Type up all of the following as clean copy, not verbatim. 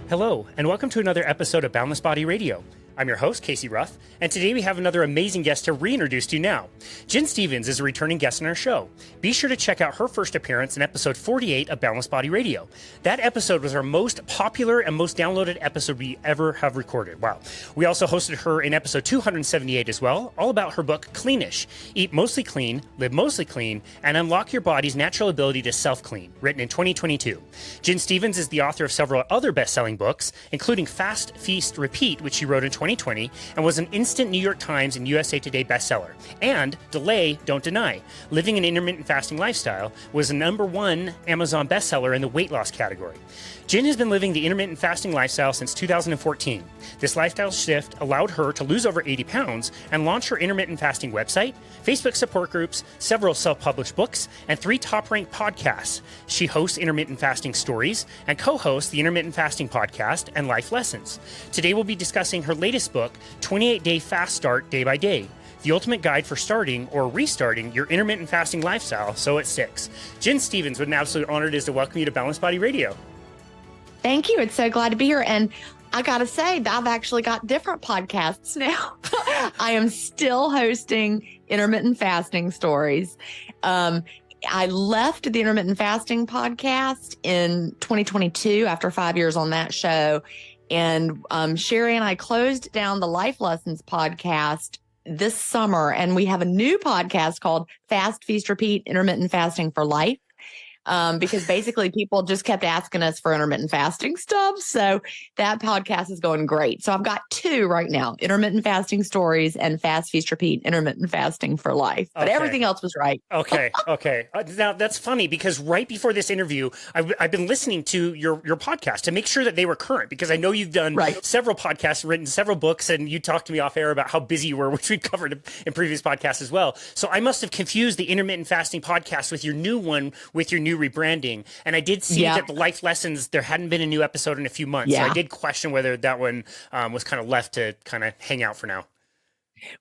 Hello, and welcome to another episode of Boundless Body Radio. I'm your host, Casey Ruff, and today we have another amazing guest to reintroduce to you now. Jen Stevens is a returning guest on our show. Be sure to check out her first appearance in episode 48 of Boundless Body Radio. That episode was our most popular and most downloaded episode we ever have recorded. Wow. We also hosted her in episode 278 as well, all about her book, Cleanish: Eat Mostly Clean, Live Mostly Clean, and Unlock Your Body's Natural Ability to Self-Clean, written in 2022. Jen Stevens is the author of several other best-selling books, including Fast, Feast, Repeat, which she wrote in 2020 and was an instant New York Times and USA Today bestseller. And Delay, Don't Deny, Living an Intermittent Fasting Lifestyle was a #1 Amazon bestseller in the weight loss category. Jen has been living the intermittent fasting lifestyle since 2014. This lifestyle shift allowed her to lose over 80 pounds and launch her intermittent fasting website, Facebook support groups, several self-published books, and 3 top-ranked podcasts. She hosts Intermittent Fasting Stories and co-hosts the Intermittent Fasting Podcast and Life Lessons. Today we'll be discussing her latest book, 28-Day Fast Start Day by Day, the ultimate guide for starting or restarting your intermittent fasting lifestyle so it sticks. Jen Stevens, what an absolute honor it is to welcome you to Balanced Body Radio. Thank you. It's so glad to be here. And I got to say, I've actually got different podcasts now. I am still hosting Intermittent Fasting Stories. I left the Intermittent Fasting Podcast in 2022 after 5 years on that show. And Sherry and I closed down the Life Lessons podcast this summer. And we have a new podcast called Fast, Feast, Repeat, Intermittent Fasting for Life. Because basically people just kept asking us for intermittent fasting stuff. So that podcast is going great. So I've got 2 right now, Intermittent Fasting Stories and Fast, Feast, Repeat, Intermittent Fasting for Life. But everything else was right. Okay. Now that's funny because right before this interview, I've been listening to your podcast to make sure that they were current, because I know you've done several podcasts, written several books, and you talked to me off air about how busy you were, which we've covered in previous podcasts as well. So I must have confused the Intermittent Fasting Podcast with your new one, with your new rebranding. And I did see that the Life Lessons, there hadn't been a new episode in a few months. So I did question whether that one was kind of left to kind of hang out for now.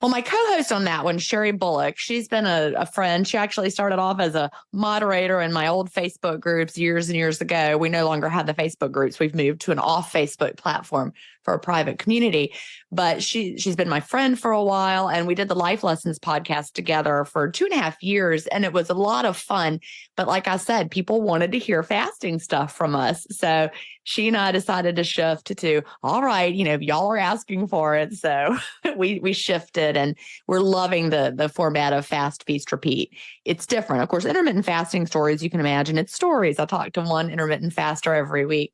Well, my co-host on that one, Sherry Bullock, she's been a friend. She actually started off as a moderator in my old Facebook groups years and years ago. We no longer have the Facebook groups. We've moved to an off Facebook platform for a private community. But she's been my friend for a while. And we did the Life Lessons podcast together for 2.5 years. And it was a lot of fun. But like I said, people wanted to hear fasting stuff from us. So she and I decided to shift to, all right, y'all are asking for it. So we shifted, and we're loving the format of Fast, Feast, Repeat. It's different. Of course, Intermittent Fasting Stories, you can imagine it's stories. I talk to one intermittent faster every week.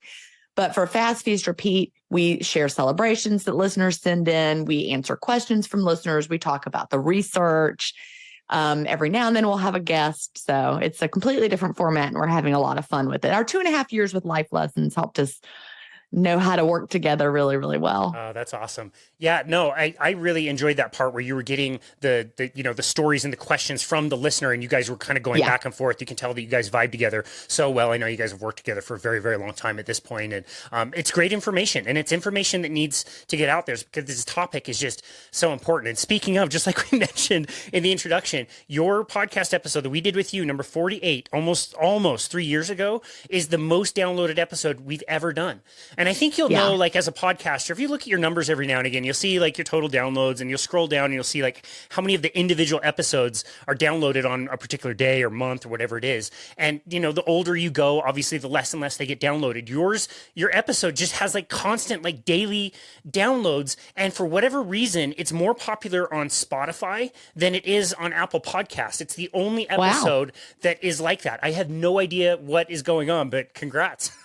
But for Fast, Feast, Repeat, we share celebrations that listeners send in. We answer questions from listeners. We talk about the research. Every now and then we'll have a guest. So it's a completely different format, and we're having a lot of fun with it. Our 2.5 years with Life Lessons helped us know how to work together really, really well. Oh, that's awesome. Yeah, no, I really enjoyed that part where you were getting the stories and the questions from the listener, and you guys were kind of going back and forth. You can tell that you guys vibe together so well. I know you guys have worked together for a very, very long time at this point, and it's great information, and it's information that needs to get out there because this topic is just so important. And speaking of, just like we mentioned in the introduction, your podcast episode that we did with you, number 48, almost 3 years ago, is the most downloaded episode we've ever done. And I think you'll know, like, as a podcaster, if you look at your numbers every now and again, you'll see like your total downloads, and you'll scroll down and you'll see like how many of the individual episodes are downloaded on a particular day or month or whatever it is. And, the older you go, obviously the less and less they get downloaded. Your episode just has like constant, like daily downloads. And for whatever reason, it's more popular on Spotify than it is on Apple Podcasts. It's the only episode that is like that. I have no idea what is going on, but congrats.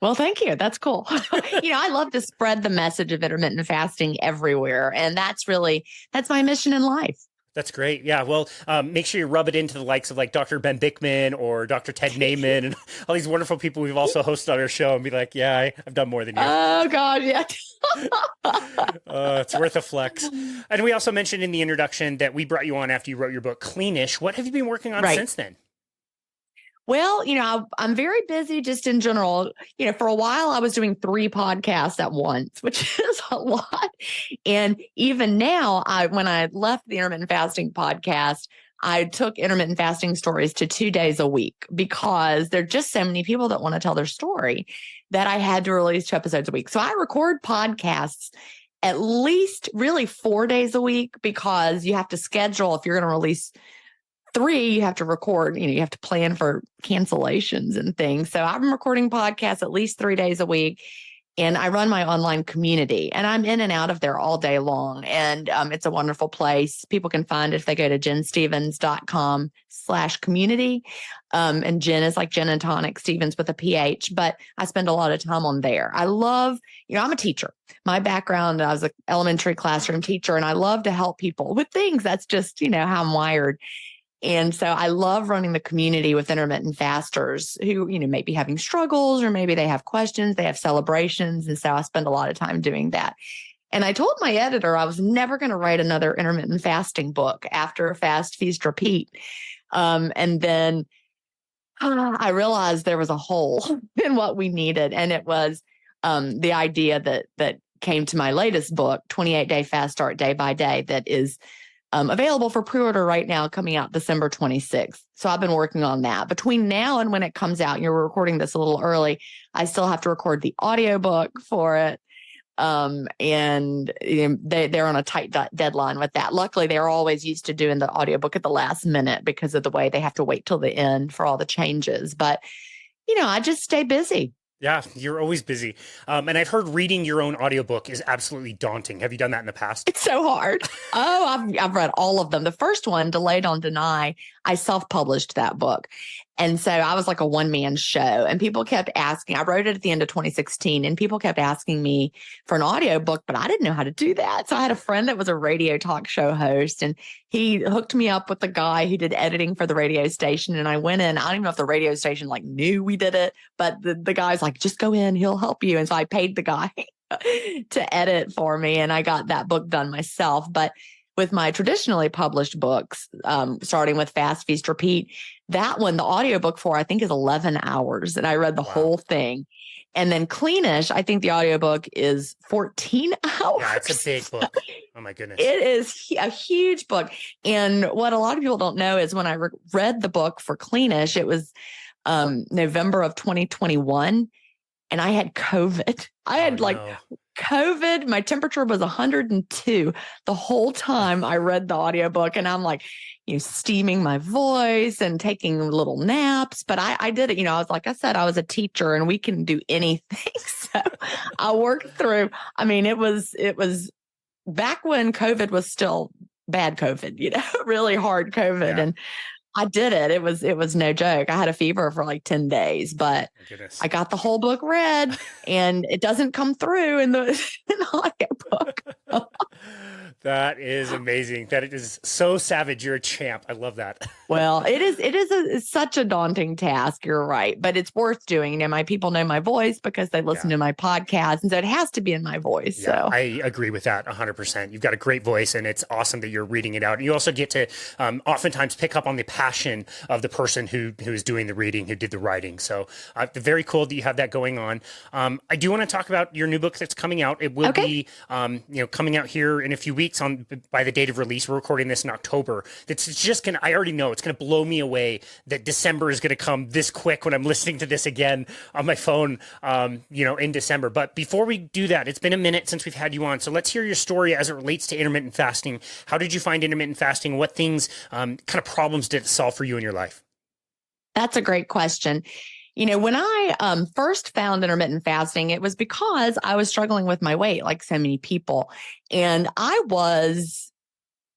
Well, thank you. That's cool. I love to spread the message of intermittent fasting everywhere. And that's my mission in life. That's great. Yeah. Well, make sure you rub it into the likes of like Dr. Ben Bickman or Dr. Ted Naiman and all these wonderful people we've also hosted on our show, and be like, yeah, I've done more than you. Oh, God. Yeah. It's worth a flex. And we also mentioned in the introduction that we brought you on after you wrote your book, Cleanish. What have you been working on since then? Well, I'm very busy just in general. For a while I was doing 3 podcasts at once, which is a lot. And even now, when I left the intermittent fasting podcast, I took intermittent fasting stories to 2 days a week because there are just so many people that want to tell their story. that I had to release 2 episodes a week. So I record podcasts at least really 4 days a week, because you have to schedule. If you're going to release 3, you have to record, you have to plan for cancellations and things. So I'm recording podcasts at least 3 days a week. And I run my online community, and I'm in and out of there all day long. And it's a wonderful place. People can find it if they go to jenstevens.com/community. And Jen is like Jen and Tonic, Stevens with a PH, but I spend a lot of time on there. I love, I'm a teacher. My background, I was an elementary classroom teacher, and I love to help people with things. That's just, how I'm wired. And so I love running the community with intermittent fasters who, may be having struggles, or maybe they have questions, they have celebrations. And so I spend a lot of time doing that. And I told my editor I was never going to write another intermittent fasting book after Fast, Feast, Repeat. And then I realized there was a hole in what we needed. And it was the idea that came to my latest book, 28-Day Fast Start Day by Day, that is available for pre-order right now, coming out December 26th. So I've been working on that. Between now and when it comes out, we're recording this a little early, I still have to record the audiobook for it. And they're on a tight deadline with that. Luckily, they're always used to doing the audiobook at the last minute because of the way they have to wait till the end for all the changes. But, I just stay busy. Yeah, you're always busy. And I've heard reading your own audiobook is absolutely daunting. Have you done that in the past? It's so hard. I've read all of them. The first one, Delay Don't Deny, I self-published that book. And so I was like a one-man show, and people kept asking. I wrote it at the end of 2016, and people kept asking me for an audiobook, but I didn't know how to do that. So I had a friend that was a radio talk show host, and he hooked me up with the guy who did editing for the radio station. And I went in. I don't even know if the radio station knew we did it, but the guy's like, just go in, he'll help you. And so I paid the guy to edit for me, and I got that book done myself. But with my traditionally published books, starting with Fast, Feast, Repeat, that one, the audiobook for, I think, is 11 hours. And I read the whole thing. And then Cleanish, I think the audiobook is 14 hours. Yeah, it's a big book. Oh, my goodness. It is a huge book. And what a lot of people don't know is when I read the book for Cleanish, it was November of 2021. And I had COVID. I had COVID. My temperature was 102 the whole time I read the audiobook. And I'm like, steaming my voice and taking little naps. But I did it. I was, like I said, I was a teacher, and we can do anything. So I worked through. I mean, it was back when COVID was still bad COVID, really hard COVID. Yeah. And I did it. It was no joke. I had a fever for like 10 days, but I got the whole book read, and it doesn't come through in the audiobook. That is amazing. That is so savage. You're a champ. I love that. Well, it's such a daunting task. You're right, but it's worth doing. My people know my voice because they listen to my podcast, and so it has to be in my voice. Yeah, so I agree with that 100%. You've got a great voice, and it's awesome that you're reading it out. And you also get to oftentimes pick up on the passion of the person who's doing the reading, who did the writing. So very cool that you have that going on. I do want to talk about your new book that's coming out. It will be coming out here in a few weeks by the date of release. We're recording this in October. It's just I already know it's going to blow me away that December is going to come this quick when I'm listening to this again on my phone, in December. But before we do that, it's been a minute since we've had you on. So let's hear your story as it relates to intermittent fasting. How did you find intermittent fasting? What things, kind of problems did it solve for you in your life? That's a great question. When I first found intermittent fasting, it was because I was struggling with my weight, like so many people. And I was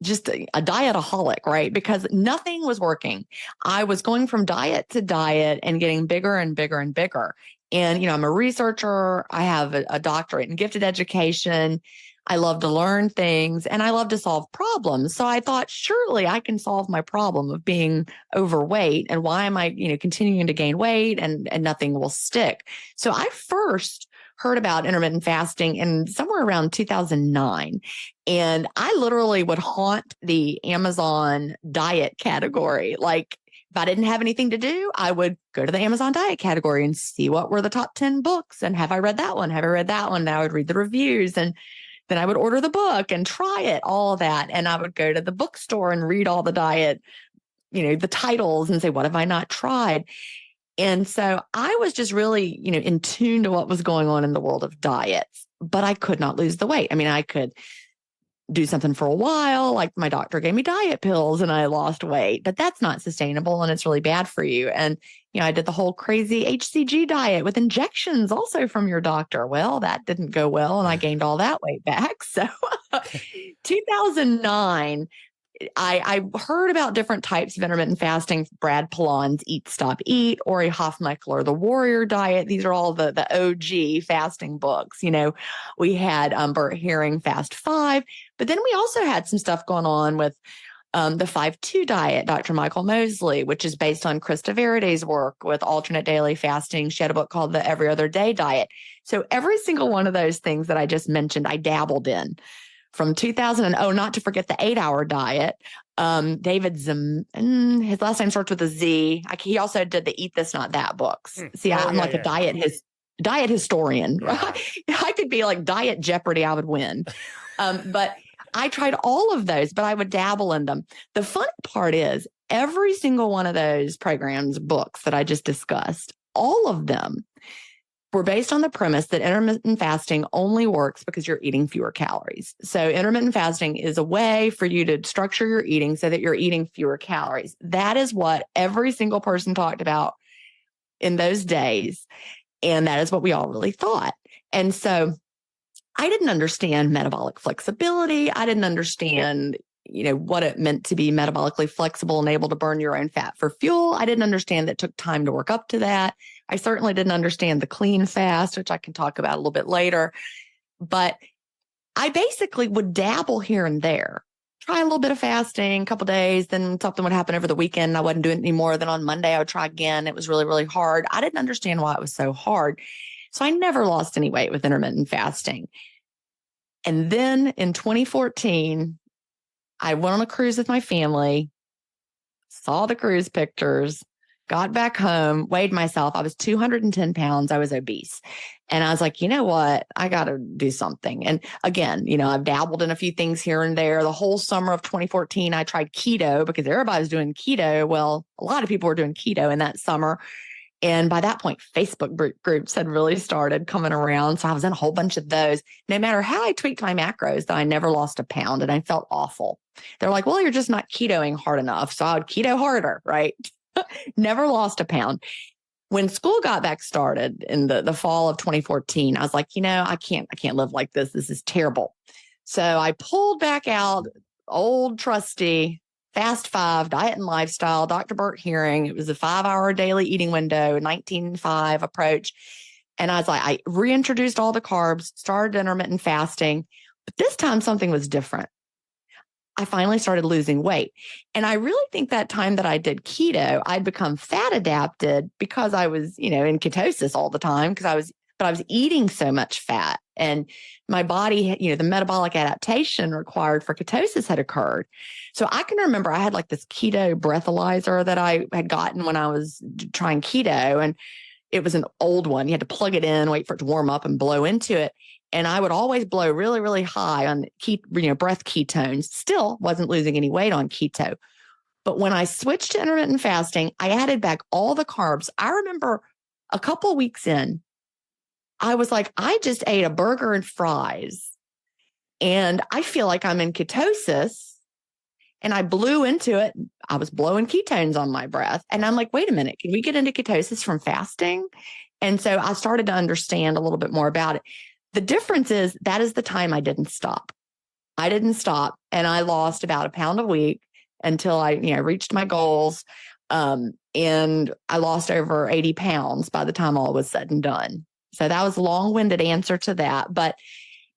just a dietaholic, right? Because nothing was working. I was going from diet to diet and getting bigger and bigger and bigger. And, I'm a researcher. I have a doctorate in gifted education. I love to learn things, and I love to solve problems. So I thought, surely I can solve my problem of being overweight. And why am I, continuing to gain weight and nothing will stick? So I first heard about intermittent fasting in somewhere around 2009. And I literally would haunt the Amazon diet category. Like, if I didn't have anything to do, I would go to the Amazon diet category and see what were the top 10 books. And have I read that one? Have I read that one? And I would read the reviews, and then I would order the book and try it, all of that. And I would go to the bookstore and read all the diet, the titles, and say, what have I not tried? And so I was just really, in tune to what was going on in the world of diets, but I could not lose the weight. I mean, I could do something for a while, like my doctor gave me diet pills and I lost weight, but that's not sustainable and it's really bad for you. And, I did the whole crazy HCG diet with injections also from your doctor. Well, that didn't go well and I gained all that weight back. So 2009, I heard about different types of intermittent fasting. Brad Pilon's Eat, Stop, Eat, Ori Hofmeichler, The Warrior Diet. These are all the OG fasting books. We had Bert Herring, Fast 5, but then we also had some stuff going on with the 5-2 diet, Dr. Michael Mosley, which is based on Krista Veride's work with alternate daily fasting. She had a book called The Every Other Day Diet. So every single one of those things that I just mentioned, I dabbled in. From 2000, not to forget the 8-hour diet. David his last name starts with a Z. He also did the Eat This, Not That books. See, I'm like a diet historian. Right? I could be like Diet Jeopardy. I would win. But I tried all of those, but I would dabble in them. The funny part is every single one of those programs, books that I just discussed, all of them were based on the premise that intermittent fasting only works because you're eating fewer calories. So intermittent fasting is a way for you to structure your eating so that you're eating fewer calories. That is what every single person talked about in those days. And that is what we all really thought. And so I didn't understand metabolic flexibility. I didn't understand, what it meant to be metabolically flexible and able to burn your own fat for fuel. I didn't understand that it took time to work up to that. I certainly didn't understand the clean fast, which I can talk about a little bit later. But I basically would dabble here and there, try a little bit of fasting, a couple of days, then something would happen over the weekend. I wasn't doing it anymore. Then on Monday, I would try again. It was really, really hard. I didn't understand why it was so hard. So I never lost any weight with intermittent fasting. And then in 2014, I went on a cruise with my family, saw the cruise pictures, got back home, weighed myself. I was 210 pounds. I was obese. And I was like, you know what? I got to do something. And again, I've dabbled in a few things here and there. The whole summer of 2014, I tried keto because everybody was doing keto. Well, a lot of people were doing keto in that summer. And by that point, Facebook groups had really started coming around. So I was in a whole bunch of those. No matter how I tweaked my macros, I never lost a pound and I felt awful. They're like, well, you're just not ketoing hard enough. So I would keto harder, right? Never lost a pound. When school got back started in the fall of 2014, I was like, I can't live like this. This is terrible. So I pulled back out old trusty Fast 5, Diet and Lifestyle, Dr. Bert Herring. It was a 5-hour daily eating window, 19-5 approach. And I was like, I reintroduced all the carbs, started intermittent fasting, but this time something was different. I finally started losing weight. And I really think that time that I did keto, I'd become fat adapted because I was, in ketosis all the time but I was eating so much fat and my body, the metabolic adaptation required for ketosis had occurred. So I can remember I had like this keto breathalyzer that I had gotten when I was trying keto, and it was an old one. You had to plug it in, wait for it to warm up and blow into it. And I would always blow really, really high on breath ketones. Still wasn't losing any weight on keto. But when I switched to intermittent fasting, I added back all the carbs. I remember a couple of weeks in, I was like, I just ate a burger and fries and I feel like I'm in ketosis, and I blew into it. I was blowing ketones on my breath. And I'm like, wait a minute, can we get into ketosis from fasting? And so I started to understand a little bit more about it. The difference is that is the time I didn't stop. I didn't stop. And I lost about a pound a week until I, reached my goals. And I lost over 80 pounds by the time all was said and done. So that was a long-winded answer to that. But,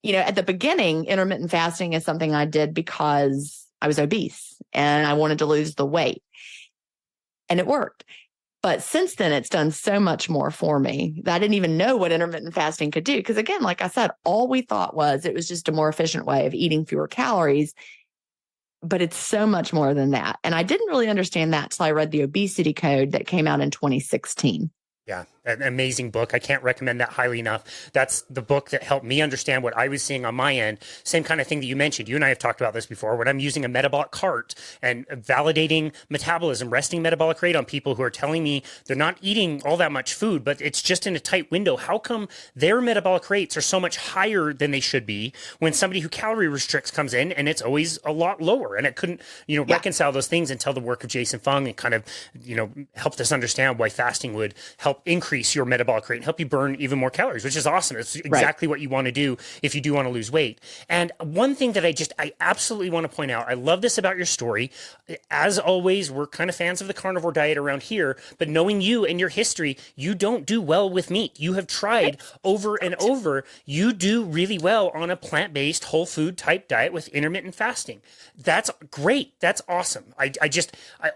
at the beginning, intermittent fasting is something I did because I was obese and I wanted to lose the weight. And it worked. But since then, it's done so much more for me that I didn't even know what intermittent fasting could do. Because again, like I said, all we thought was it was just a more efficient way of eating fewer calories. But it's so much more than that. And I didn't really understand that till I read the obesity code that came out in 2016. Yeah, An amazing book. I can't recommend that highly enough. That's the book that helped me understand what I was seeing on my end. Same kind of thing that you mentioned. You and I have talked about this before. When I'm using a metabolic cart and validating metabolism, resting metabolic rate on people who are telling me they're not eating all that much food, but it's just in a tight window. How come their metabolic rates are so much higher than they should be when somebody who calorie restricts comes in and it's always a lot lower? And it couldn't, reconcile those things until the work of Jason Fung and kind of, helped us understand why fasting would help increase your metabolic rate and help you burn even more calories, which is awesome. It's exactly what you want to do if you do want to lose weight. And one thing that I absolutely want to point out, I love this about your story. As always, we're kind of fans of the carnivore diet around here, but knowing you and your history, you don't do well with meat. You have tried over and over. You do really well on a plant-based, whole food type diet with intermittent fasting. That's great. That's awesome. I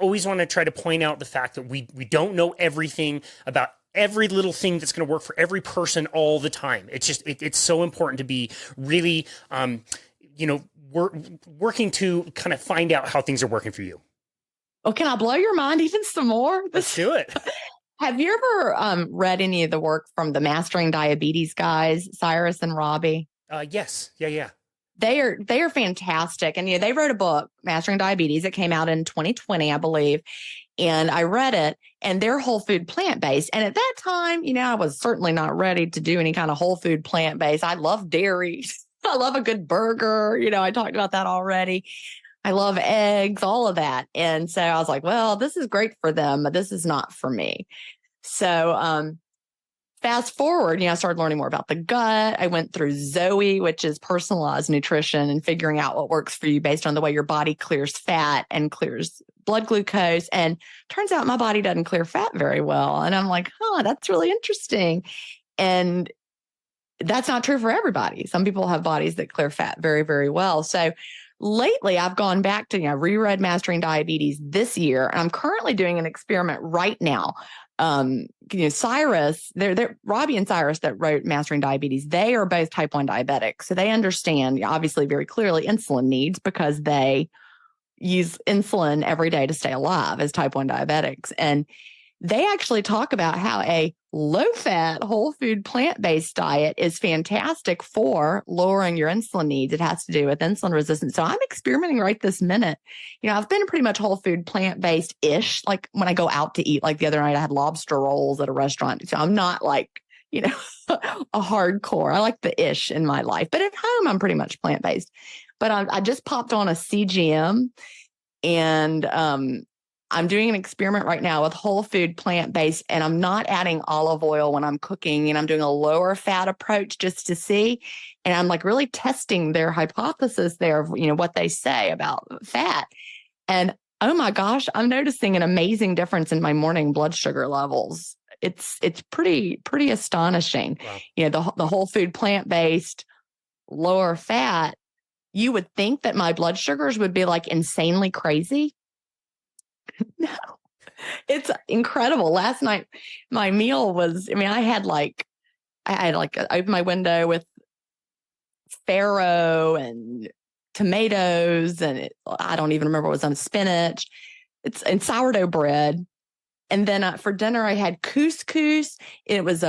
always want to try to point out the fact that we don't know everything about every little thing that's going to work for every person all the time. It's just, it's so important to be really, working to kind of find out how things are working for you. Oh, can I blow your mind even some more? Let's do it. Have you ever read any of the work from the Mastering Diabetes guys, Cyrus and Robbie? Yes. Yeah. They are fantastic. And they wrote a book, Mastering Diabetes. It came out in 2020, I believe. And I read it, and they're whole food plant-based. And at that time, I was certainly not ready to do any kind of whole food plant-based. I love dairy. I love a good burger. I talked about that already. I love eggs, all of that. And so I was like, well, this is great for them, but this is not for me. So, fast forward, I started learning more about the gut. I went through Zoe, which is personalized nutrition and figuring out what works for you based on the way your body clears fat and clears blood glucose. And turns out my body doesn't clear fat very well. And I'm like, that's really interesting. And that's not true for everybody. Some people have bodies that clear fat very, very well. So lately I've gone back to, reread Mastering Diabetes this year. And I'm currently doing an experiment right now. Cyrus, they're Robbie and Cyrus that wrote Mastering Diabetes. They are both type 1 diabetics. So they understand obviously very clearly insulin needs because they use insulin every day to stay alive as type 1 diabetics. And they actually talk about how a low-fat, whole food, plant-based diet is fantastic for lowering your insulin needs. It has to do with insulin resistance. So I'm experimenting right this minute. I've been pretty much whole food, plant-based-ish. Like when I go out to eat, like the other night I had lobster rolls at a restaurant. So I'm not like, a hardcore. I like the ish in my life. But at home, I'm pretty much plant-based. But I just popped on a CGM, and I'm doing an experiment right now with whole food plant-based, and I'm not adding olive oil when I'm cooking, and I'm doing a lower fat approach just to see. And I'm like really testing their hypothesis there of, what they say about fat. And oh my gosh, I'm noticing an amazing difference in my morning blood sugar levels. It's pretty astonishing. Wow. The whole food plant-based, lower fat, you would think that my blood sugars would be like insanely crazy. No, it's incredible. Last night, my meal was, I had opened my window with farro and tomatoes, and I don't even remember what was on spinach. And sourdough bread. And then for dinner, I had couscous. It was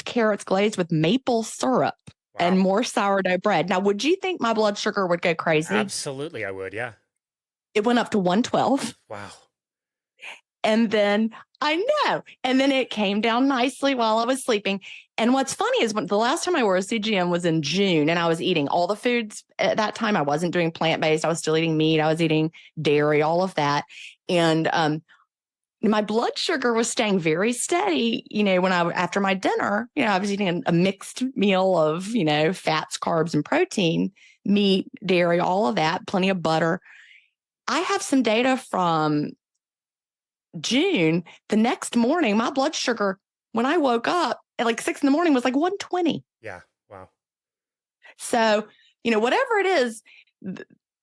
carrots glazed with maple syrup. Wow. And more sourdough bread. Now, would you think my blood sugar would go crazy? Absolutely, I would, yeah. It went up to 112. Wow. And then it came down nicely while I was sleeping. And what's funny is when the last time I wore a CGM was in June, and I was eating all the foods at that time. I wasn't doing plant-based. I was still eating meat. I was eating dairy, all of that. And my blood sugar was staying very steady. After my dinner, I was eating a mixed meal of, fats, carbs, and protein, meat, dairy, all of that, plenty of butter. I have some data from June. The next morning, my blood sugar, when I woke up at like 6 a.m, was like 120. Yeah. Wow. So, whatever it is,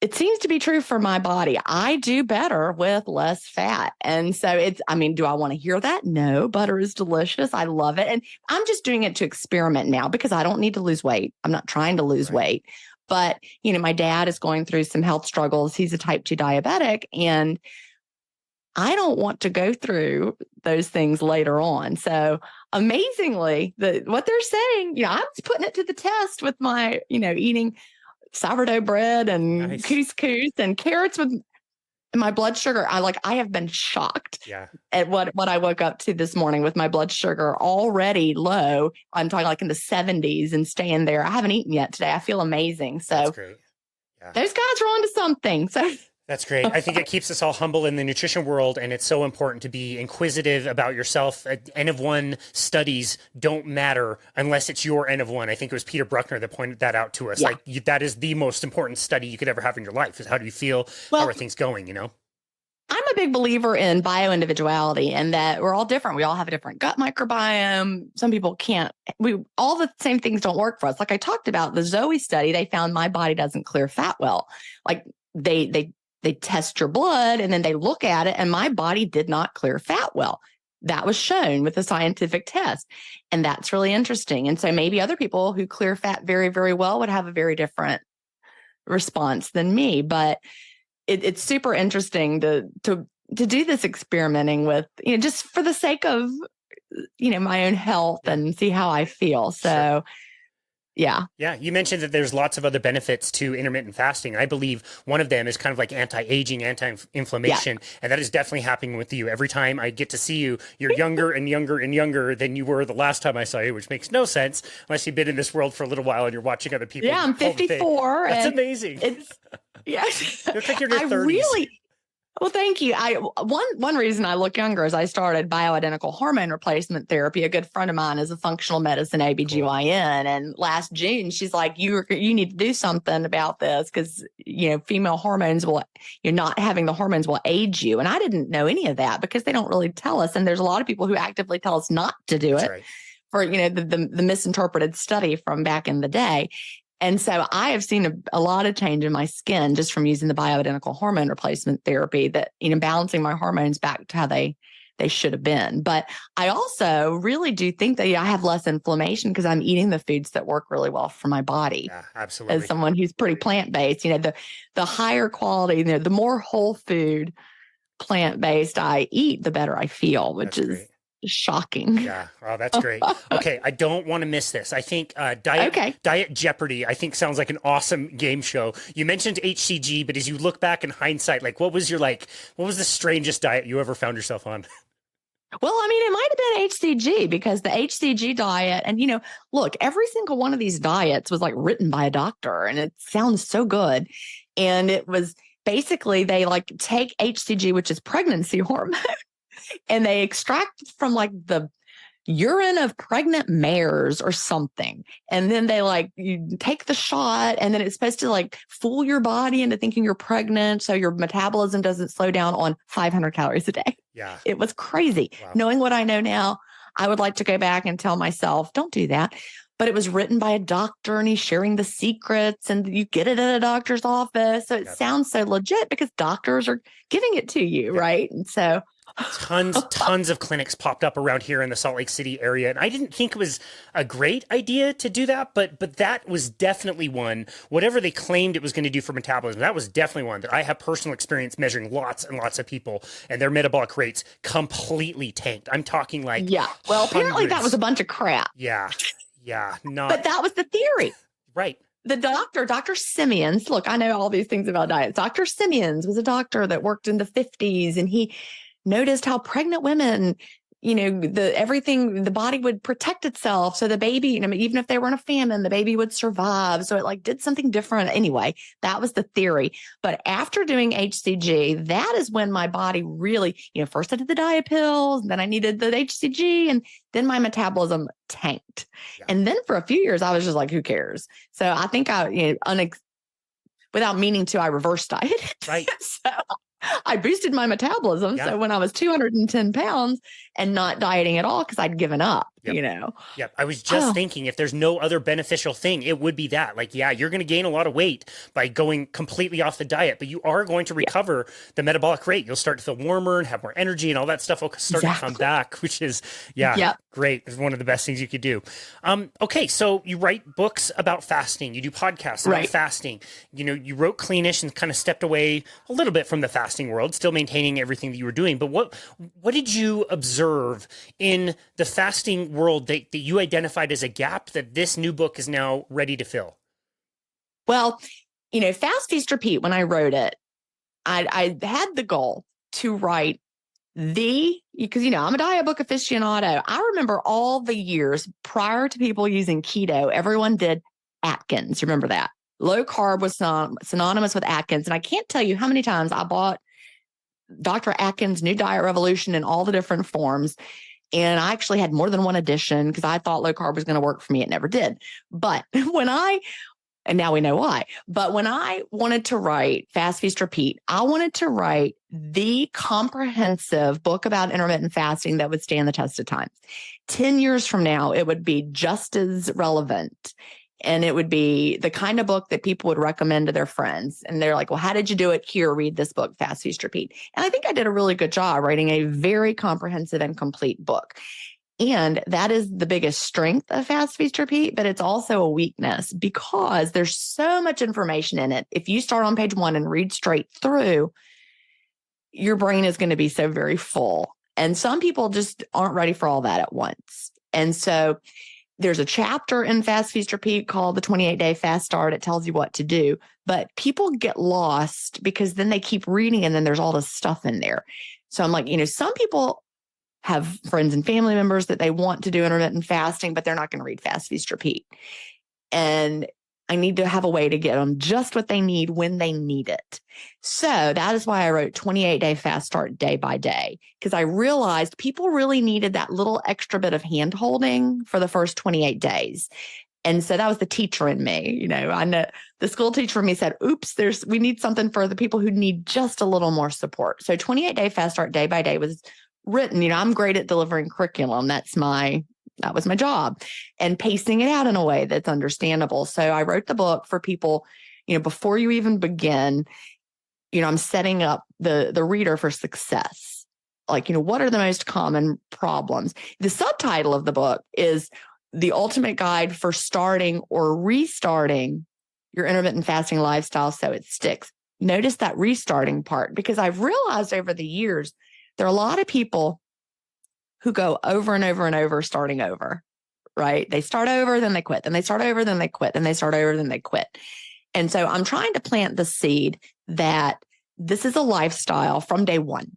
it seems to be true for my body. I do better with less fat. And so do I want to hear that? No, butter is delicious. I love it. And I'm just doing it to experiment now because I don't need to lose weight. I'm not trying to lose weight. But, my dad is going through some health struggles. He's a type 2 diabetic, and I don't want to go through those things later on. So amazingly, what they're saying, I'm putting it to the test with my, eating sourdough bread and couscous and carrots with my blood sugar. I have been shocked at what I woke up to this morning with my blood sugar already low. I'm talking like in the 70s and staying there. I haven't eaten yet today. I feel amazing. So that's great. Yeah. Those guys are onto something. So that's great. I think it keeps us all humble in the nutrition world, and it's so important to be inquisitive about yourself. N of one studies don't matter unless it's your N of one. I think it was Peter Bruckner that pointed that out to us. Yeah. That is the most important study you could ever have in your life, is how do you feel? How are things going, I'm a big believer in bioindividuality, and that we're all different. We all have a different gut microbiome. Some people can't. All the same things don't work for us. Like I talked about the Zoe study, they found my body doesn't clear fat well. Like they test your blood and then they look at it, and my body did not clear fat well. That was shown with a scientific test. And that's really interesting. And so maybe other people who clear fat very, very well would have a very different response than me. But it's super interesting to do this experimenting with, just for the sake of, my own health and see how I feel. So Sure. Yeah. Yeah. You mentioned that there's lots of other benefits to intermittent fasting. I believe one of them is kind of like anti-aging, anti-inflammation. Yeah. And that is definitely happening with you. Every time I get to see you, you're younger and younger and younger than you were the last time I saw you, which makes no sense unless you've been in this world for a little while and you're watching other people. Yeah, I'm 54. That's amazing. Yes. You look like you're in your 30s. Well, thank you. One reason I look younger is I started bioidentical hormone replacement therapy. A good friend of mine is a functional medicine OBGYN. Cool. And last June, she's like, you need to do something about this because, female hormones not having the hormones will age you. And I didn't know any of that because they don't really tell us. And there's a lot of people who actively tell us not to do it for, the misinterpreted study from back in the day. And so I have seen a lot of change in my skin just from using the bioidentical hormone replacement therapy, that, balancing my hormones back to how they should have been. But I also really do think that I have less inflammation because I'm eating the foods that work really well for my body. Yeah, absolutely. As someone who's pretty plant-based, the higher quality, the more whole food plant-based I eat, the better I feel, which is great. Shocking. Yeah. Oh, that's great. Okay. I don't want to miss this. I think Diet Jeopardy, I think, sounds like an awesome game show. You mentioned HCG, but as you look back in hindsight, what was the strangest diet you ever found yourself on? Well, it might have been HCG, because the HCG diet, and look, every single one of these diets was written by a doctor, and it sounds so good. And it was basically they take HCG, which is pregnancy hormone, and they extract from the urine of pregnant mares or something. And then they you take the shot, and then it's supposed to fool your body into thinking you're pregnant. So your metabolism doesn't slow down on 500 calories a day. Yeah. It was crazy. Wow. Knowing what I know now, I would like to go back and tell myself, don't do that. But it was written by a doctor, and he's sharing the secrets, and you get it at a doctor's office. So it sounds so legit because doctors are giving it to you. Right. And so tons of clinics popped up around here in the Salt Lake City area. And I didn't think it was a great idea to do that, but that was definitely one. Whatever they claimed it was going to do for metabolism, that was definitely one that I have personal experience measuring lots and lots of people, and their metabolic rates completely tanked. I'm talking Well, apparently that was a bunch of crap. Yeah. But that was the theory. Right. The doctor, Dr. Simeons, look, I know all these things about diets. Dr. Simeons was a doctor that worked in the 50s, and he noticed how pregnant women, the body would protect itself. So the baby, even if they were in a famine, the baby would survive. So it did something different. Anyway, that was the theory. But after doing HCG, that is when my body really, first I did the diet pills, then I needed the HCG, and then my metabolism tanked. Yeah. And then for a few years, I was just who cares? So I think without meaning to, I reverse dieted. Right. So I boosted my metabolism. Yeah. So when I was 210 pounds and not dieting at all, because I'd given up, Yep. I was just thinking, if there's no other beneficial thing, it would be that. You're going to gain a lot of weight by going completely off the diet, but you are going to recover the metabolic rate. You'll start to feel warmer and have more energy, and all that stuff will start to come back, which is, great. It's one of the best things you could do. Okay. So you write books about fasting. You do podcasts about fasting. You wrote Cleanish and kind of stepped away a little bit from the fasting world, still maintaining everything that you were doing. But what did you observe observe in the fasting world that you identified as a gap that this new book is now ready to fill? Well, Fast, Feast, Repeat, when I wrote it, I had the goal to write because, I'm a diet book aficionado. I remember all the years prior to people using keto, everyone did Atkins. Remember that? Low carb was synonymous with Atkins. And I can't tell you how many times I bought Dr. Atkins' New Diet Revolution in all the different forms. And I actually had more than one edition because I thought low carb was going to work for me. It never did. But and now we know why. But when I wanted to write Fast, Feast, Repeat, I wanted to write the comprehensive book about intermittent fasting that would stand the test of time. 10 years from now, it would be just as relevant. And it would be the kind of book that people would recommend to their friends. And they're like, well, how did you do it? Here, read this book, Fast, Feast, Repeat. And I think I did a really good job writing a very comprehensive and complete book. And that is the biggest strength of Fast, Feast, Repeat, but it's also a weakness because there's so much information in it. If you start on page 1 and read straight through, your brain is going to be so very full. And some people just aren't ready for all that at once. And so there's a chapter in Fast, Feast, Repeat called the 28-Day Fast Start. It tells you what to do, but people get lost because then they keep reading and then there's all this stuff in there. So I'm like, some people have friends and family members that they want to do intermittent fasting, but they're not going to read Fast, Feast, Repeat. And I need to have a way to get them just what they need when they need it. So that is why I wrote 28-Day Fast Start day by day, because I realized people really needed that little extra bit of hand holding for the first 28 days. And so that was the teacher in me. I know the school teacher in me said, oops, we need something for the people who need just a little more support. So 28-Day Fast Start day by day was written. I'm great at delivering curriculum. That was my job, and pacing it out in a way that's understandable. So I wrote the book for people, before you even begin, I'm setting up the reader for success. Like, what are the most common problems? The subtitle of the book is The Ultimate Guide for Starting or Restarting Your Intermittent Fasting Lifestyle So It Sticks. Notice that restarting part, because I've realized over the years, there are a lot of people who go over and over and over starting over, right? They start over, then they quit. Then they start over, then they quit. Then they start over, then they quit. And so I'm trying to plant the seed that this is a lifestyle from day one.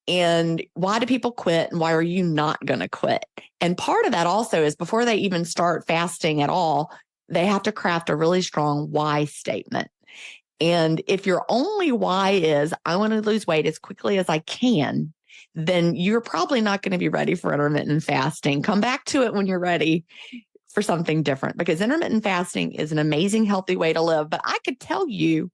And why do people quit? And why are you not going to quit? And part of that also is before they even start fasting at all, they have to craft a really strong why statement. And if your only why is, I want to lose weight as quickly as I can, then you're probably not going to be ready for intermittent fasting. Come back to it when you're ready for something different, because intermittent fasting is an amazing, healthy way to live. But I could tell you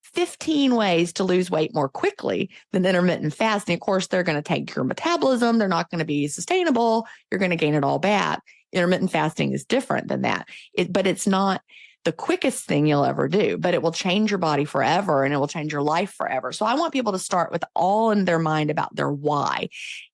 15 ways to lose weight more quickly than intermittent fasting. Of course, they're going to tank your metabolism. They're not going to be sustainable. You're going to gain it all back. Intermittent fasting is different than that. But it's not the quickest thing you'll ever do, but it will change your body forever and it will change your life forever. So I want people to start with all in their mind about their why.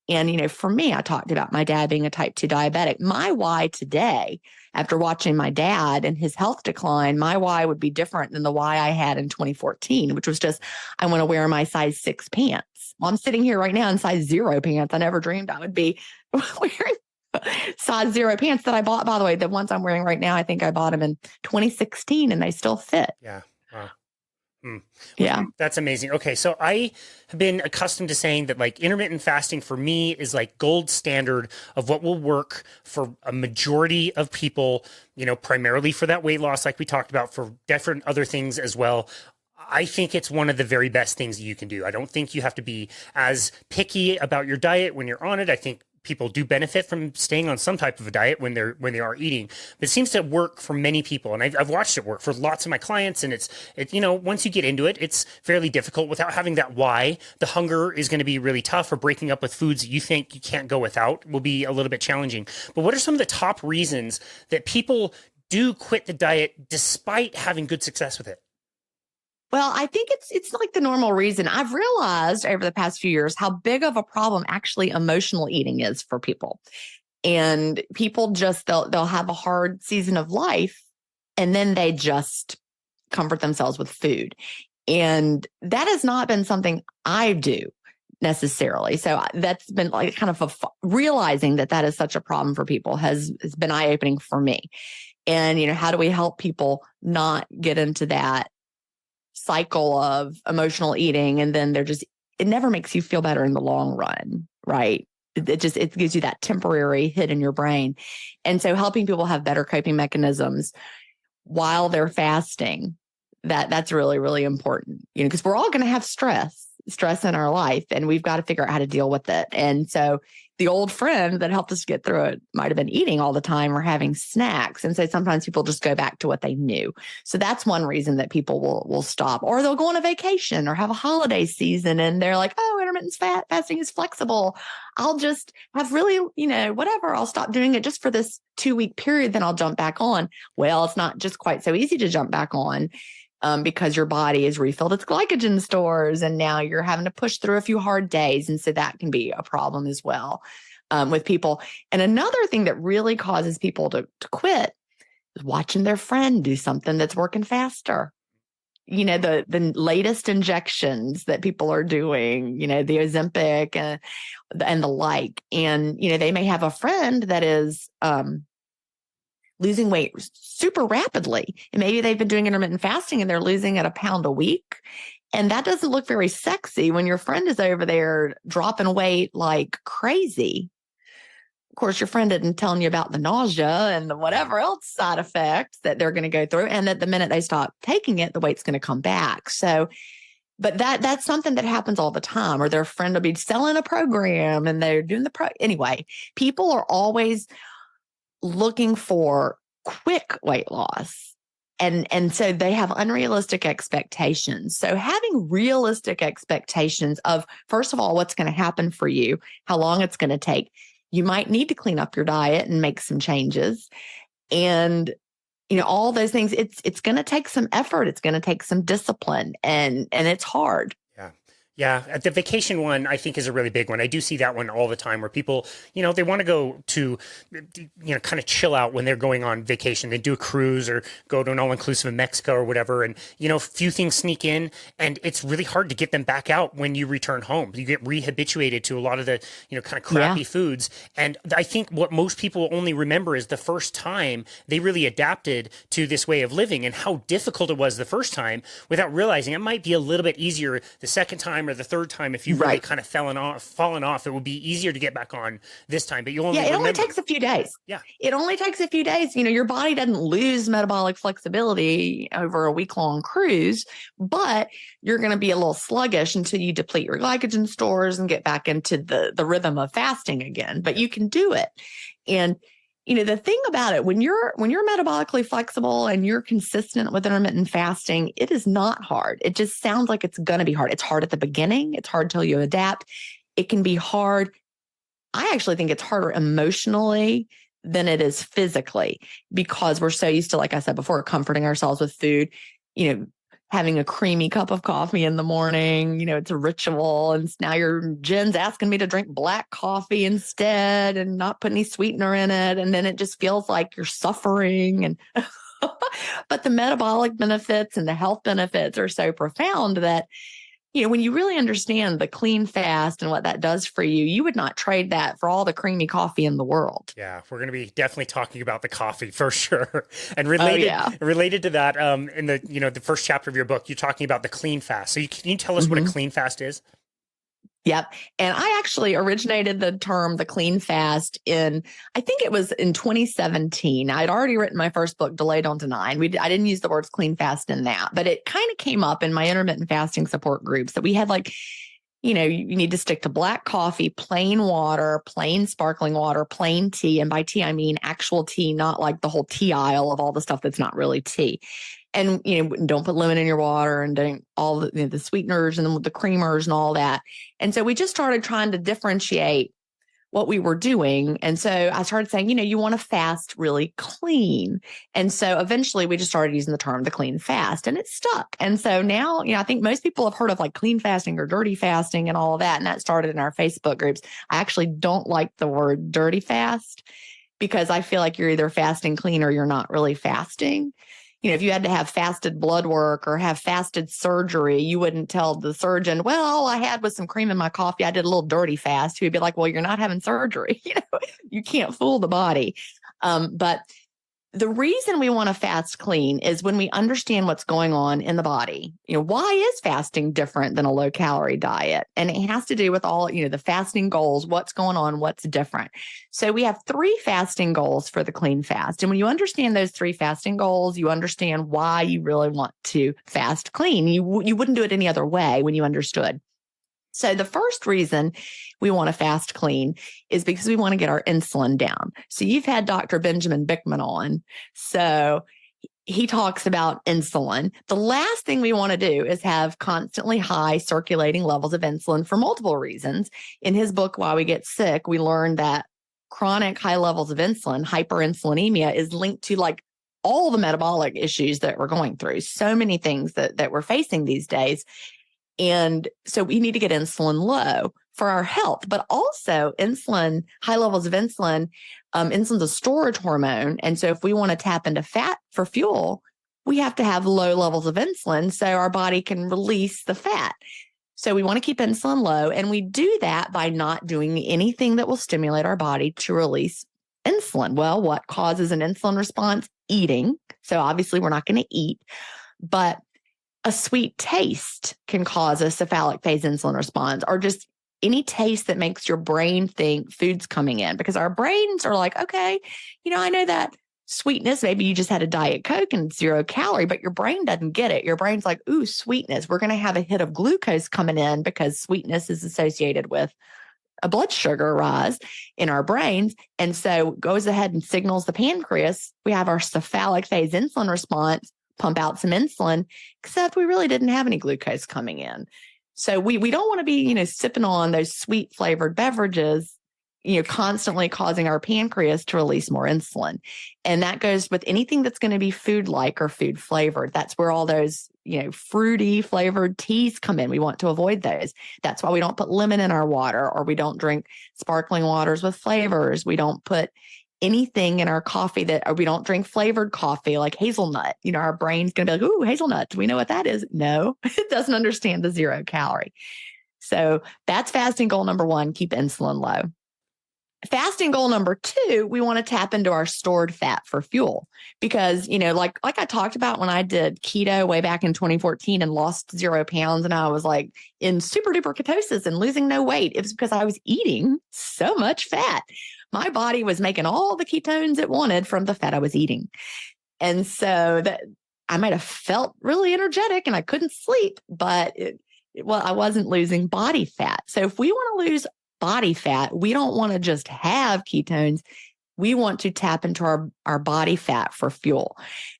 And, for me, I talked about my dad being a type 2 diabetic. My why today, after watching my dad and his health decline, my why would be different than the why I had in 2014, which was just, I want to wear my size 6 pants. Well, I'm sitting here right now in size 0 pants. I never dreamed I would be wearing size 0 pants that I bought, by the way. The ones I'm wearing right now, I think I bought them in 2016 and they still fit. Yeah. Wow. Yeah. That's amazing. Okay. So I have been accustomed to saying that like intermittent fasting for me is like gold standard of what will work for a majority of people, primarily for that weight loss, like we talked about, for different other things as well. I think it's one of the very best things that you can do. I don't think you have to be as picky about your diet when you're on it. I think people do benefit from staying on some type of a diet when they are eating. But it seems to work for many people, and I've watched it work for lots of my clients. And it's once you get into it, it's fairly difficult without having that why. The hunger is going to be really tough, or breaking up with foods that you think you can't go without will be a little bit challenging. But what are some of the top reasons that people do quit the diet despite having good success with it? Well, I think it's like the normal reason. I've realized over the past few years how big of a problem actually emotional eating is for people. And people just, they'll have a hard season of life and then they just comfort themselves with food. And that has not been something I do. necessarily. So that's been like kind of realizing that is such a problem for people has been eye-opening for me. And, how do we help people not get into that cycle of emotional eating? And then it never makes you feel better in the long run, right? It gives you that temporary hit in your brain. And so helping people have better coping mechanisms while they're fasting, that's really, really important, because we're all going to have stress in our life, and we've got to figure out how to deal with it. And so the old friend that helped us get through it might have been eating all the time or having snacks. And so sometimes people just go back to what they knew. So that's one reason that people will stop, or they'll go on a vacation or have a holiday season and they're like, oh, intermittent fasting is flexible. I'll just have really, whatever. I'll stop doing it just for this 2-week period. Then I'll jump back on. Well, it's not just quite so easy to jump back on. Because your body has refilled its glycogen stores, and now you're having to push through a few hard days. And so that can be a problem as well with people. And another thing that really causes people to quit is watching their friend do something that's working faster. The latest injections that people are doing, the Ozempic and the like. And, they may have a friend that is losing weight super rapidly. And maybe they've been doing intermittent fasting and they're losing at 1 pound a week. And that doesn't look very sexy when your friend is over there dropping weight like crazy. Of course, your friend isn't telling you about the nausea and the whatever else side effects that they're going to go through. And that the minute they stop taking it, the weight's going to come back. So, but that's something that happens all the time, or their friend will be selling a program and they're doing anyway, people are always looking for quick weight loss. And so they have unrealistic expectations. So having realistic expectations of, first of all, what's going to happen for you, how long it's going to take. You might need to clean up your diet and make some changes. And, all those things, it's going to take some effort. It's going to take some discipline, and it's hard. Yeah. The vacation one, I think, is a really big one. I do see that one all the time where people, they want to go to, kind of chill out when they're going on vacation. They do a cruise or go to an all-inclusive in Mexico or whatever. And, a few things sneak in, and it's really hard to get them back out when you return home. You get rehabituated to a lot of the, kind of crappy foods. And I think what most people only remember is the first time they really adapted to this way of living and how difficult it was the first time, without realizing it might be a little bit easier the second time or the third time. If you've really kind of fallen off, it would be easier to get back on this time. But you only it only takes a few days. Yeah, it only takes a few days. Your body doesn't lose metabolic flexibility over a week-long cruise, but you're going to be a little sluggish until you deplete your glycogen stores and get back into the rhythm of fasting again. But you can do it. And the thing about it, when you're metabolically flexible and you're consistent with intermittent fasting, it is not hard. It just sounds like it's going to be hard. It's hard at the beginning. It's hard till you adapt. It can be hard. I actually think it's harder emotionally than it is physically, because we're so used to, like I said before, comforting ourselves with food, having a creamy cup of coffee in the morning, it's a ritual. And now Jen's asking me to drink black coffee instead and not put any sweetener in it. And then it just feels like you're suffering. And but the metabolic benefits and the health benefits are so profound that, when you really understand the clean fast and what that does for you, you would not trade that for all the creamy coffee in the world. Yeah, we're going to be definitely talking about the coffee for sure. And related to that, in the first chapter of your book, you're talking about the clean fast. So can you tell us what a clean fast is? Yep. And I actually originated the term, the clean fast, I think it was in 2017. I'd already written my first book, Delay Don't Deny. I didn't use the words clean fast in that, but it kind of came up in my intermittent fasting support groups that we had you need to stick to black coffee, plain water, plain sparkling water, plain tea. And by tea, I mean actual tea, not like the whole tea aisle of all the stuff that's not really tea. And, don't put lemon in your water, and don't all the sweeteners and the creamers and all that. And so we just started trying to differentiate what we were doing. And so I started saying, you want to fast really clean. And so eventually we just started using the term the clean fast, and it stuck. And so now, I think most people have heard of like clean fasting or dirty fasting and all of that. And that started in our Facebook groups. I actually don't like the word dirty fast, because I feel like you're either fasting clean or you're not really fasting. if you had to have fasted blood work or have fasted surgery, you wouldn't tell the surgeon, well, all I had was some cream in my coffee. I did a little dirty fast. He'd be like, well, you're not having surgery. You can't fool the body. But the reason we want to fast clean is when we understand what's going on in the body. Why is fasting different than a low calorie diet? And it has to do with all, the fasting goals, what's going on, what's different. So we have 3 fasting goals for the clean fast. And when you understand those 3 fasting goals, you understand why you really want to fast clean. You wouldn't do it any other way when you understood. So the first reason we want to fast clean is because we want to get our insulin down. So you've had Dr. Benjamin Bickman on. So he talks about insulin. The last thing we want to do is have constantly high circulating levels of insulin for multiple reasons. In his book, Why We Get Sick, we learned that chronic high levels of insulin, hyperinsulinemia, is linked to like all the metabolic issues that we're going through. So many things that we're facing these days. And so we need to get insulin low for our health, but also insulin, high levels of insulin, insulin's a storage hormone. And so if we want to tap into fat for fuel, we have to have low levels of insulin so our body can release the fat. So we want to keep insulin low, and we do that by not doing anything that will stimulate our body to release insulin. Well, what causes an insulin response? Eating. So obviously we're not going to eat, but a sweet taste can cause a cephalic phase insulin response, or just any taste that makes your brain think food's coming in, because our brains are like, okay, I know that sweetness, maybe you just had a Diet Coke and 0 calorie, but your brain doesn't get it. Your brain's like, ooh, sweetness. We're going to have a hit of glucose coming in because sweetness is associated with a blood sugar rise in our brains. And so goes ahead and signals the pancreas. We have our cephalic phase insulin response, pump out some insulin, except we really didn't have any glucose coming in. So we don't want to be, sipping on those sweet flavored beverages, constantly causing our pancreas to release more insulin. And that goes with anything that's going to be food-like or food flavored. That's where all those, fruity flavored teas come in. We want to avoid those. That's why we don't put lemon in our water, or we don't drink sparkling waters with flavors. We don't put anything in our coffee or we don't drink flavored coffee like hazelnut. Our brain's going to be like, ooh, hazelnuts. We know what that is. No, it doesn't understand the 0 calorie. So that's fasting goal number 1, keep insulin low. Fasting goal number 2, we want to tap into our stored fat for fuel because, like I talked about when I did keto way back in 2014 and lost 0 pounds, and I was like in super duper ketosis and losing no weight. It was because I was eating so much fat. My body was making all the ketones it wanted from the fat I was eating. And so that I might have felt really energetic and I couldn't sleep, but I wasn't losing body fat. So if we want to lose body fat, we don't want to just have ketones. We want to tap into our body fat for fuel.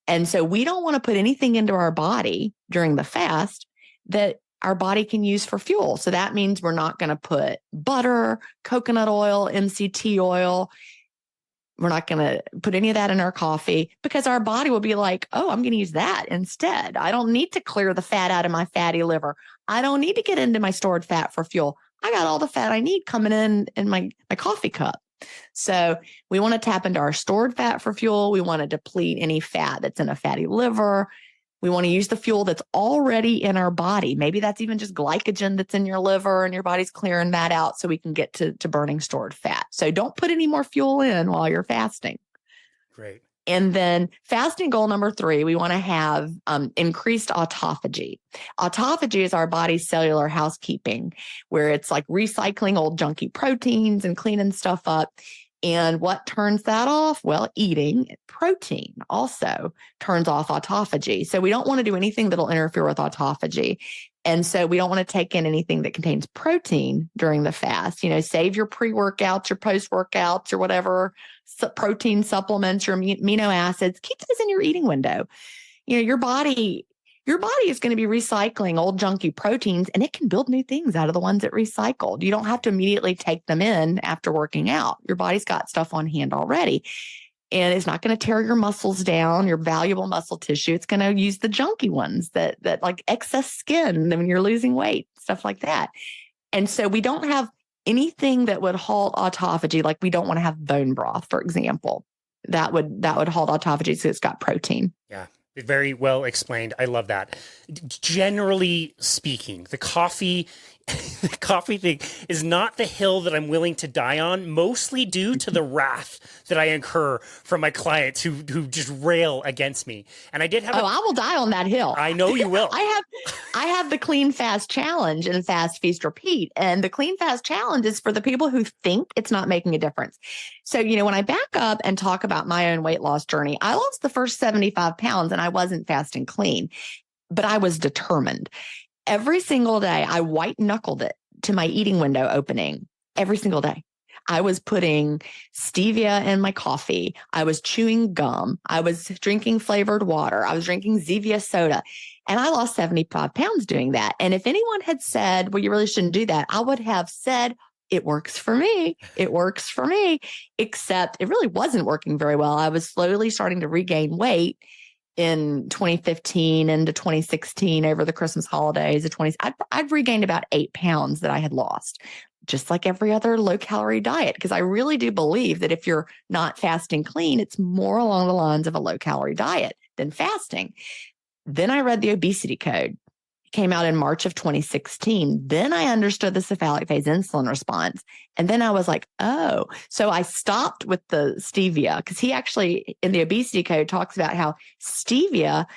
And so we don't want to put anything into our body during the fast that our body can use for fuel. So that means we're not going to put butter, coconut oil, MCT oil. We're not going to put any of that in our coffee because our body will be like, oh, I'm going to use that instead. I don't need to clear the fat out of my fatty liver. I don't need to get into my stored fat for fuel. I got all the fat I need coming in my coffee cup. So we want to tap into our stored fat for fuel. We want to deplete any fat that's in a fatty liver. We want to use the fuel that's already in our body. Maybe that's even just glycogen that's in your liver and your body's clearing that out so we can get to burning stored fat. So don't put any more fuel in while you're fasting. Great. And then fasting goal number 3, we want to have increased autophagy. Autophagy is our body's cellular housekeeping, where it's like recycling old junky proteins and cleaning stuff up. And what turns that off? Well, eating protein also turns off autophagy. So we don't want to do anything that'll interfere with autophagy. And so we don't want to take in anything that contains protein during the fast. Save your pre-workouts, your post-workouts, or whatever protein supplements, your amino acids. Keep those in your eating window. Your body is going to be recycling old junky proteins, and it can build new things out of the ones it recycled. You don't have to immediately take them in after working out. Your body's got stuff on hand already. And it's not going to tear your muscles down, your valuable muscle tissue. It's going to use the junky ones that like excess skin when you're losing weight, stuff like that. And so we don't have anything that would halt autophagy. Like we don't want to have bone broth, for example. That would halt autophagy because it's got protein. Yeah. Very well explained. I love that. Generally speaking, the coffee the coffee thing is not the hill that I'm willing to die on, mostly due to the wrath that I incur from my clients who just rail against me. And I did have I will die on that hill. I know you will. I have the Clean Fast Challenge and Fast Feast Repeat. And the Clean Fast Challenge is for the people who think it's not making a difference. So, when I back up and talk about my own weight loss journey, I lost the first 75 pounds and I wasn't fasting clean, but I was determined. Every single day, I white knuckled it to my eating window opening every single day. I was putting stevia in my coffee. I was chewing gum. I was drinking flavored water. I was drinking Zevia soda. And I lost 75 pounds doing that. And if anyone had said, well, you really shouldn't do that, I would have said, it works for me. It works for me. Except it really wasn't working very well. I was slowly starting to regain weight in 2015 into 2016 over the Christmas holidays. I'd regained about 8 pounds that I had lost, just like every other low calorie diet. Because I really do believe that if you're not fasting clean, it's more along the lines of a low calorie diet than fasting. Then I read the obesity code. It came out in March of 2016. Then I understood the cephalic phase insulin response. And then I was like, oh, so I stopped with the stevia because he actually in the obesity code talks about how stevia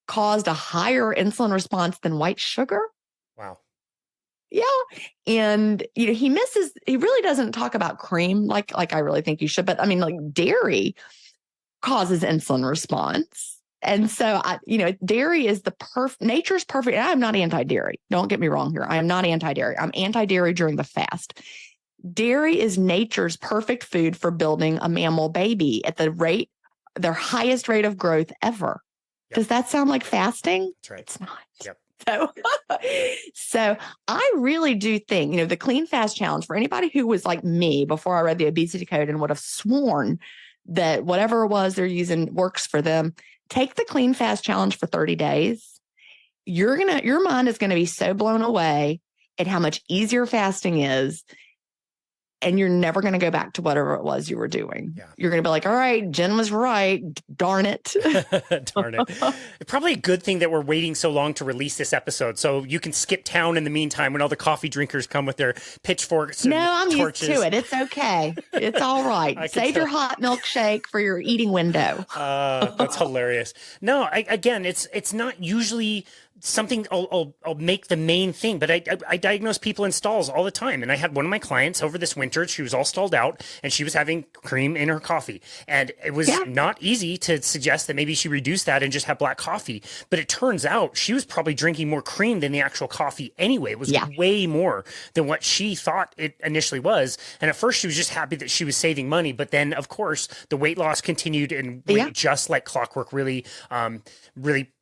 caused a higher insulin response than white sugar. Wow. Yeah. And, he really doesn't talk about cream like I really think you should. But I mean, like dairy causes insulin response. And so, dairy is nature's perfect. I'm not anti-dairy. Don't get me wrong here. I am not anti-dairy. I'm anti-dairy during the fast. Dairy is nature's perfect food for building a mammal baby at their highest rate of growth ever. Yep. Does that sound like fasting? That's right. It's not. Yep. So I really do think, the Clean Fast Challenge for anybody who was like me before I read the obesity code and would have sworn that whatever it was they're using works for them. Take the Clean Fast Challenge for 30 days. Your mind is going to be so blown away at how much easier fasting is. And you're never going to go back to whatever it was you were doing. Yeah. You're going to be like, all right, Jen was right. Darn it. Darn it. It's probably a good thing that we're waiting so long to release this episode. So you can skip town in the meantime when all the coffee drinkers come with their pitchforks and I'm torches. used to it. It's okay. It's all right. Save your hot milkshake for your eating window. That's hilarious. No, again, it's not usually something I'll make the main thing, but I diagnose people in stalls all the time. And I had one of my clients over this winter, she was all stalled out and she was having cream in her coffee. And it was not easy to suggest that maybe she reduce that and just have black coffee. But it turns out she was probably drinking more cream than the actual coffee anyway. It was way more than what she thought it initially was. And at first she was just happy that she was saving money. But then of course the weight loss continued and went just like clockwork, really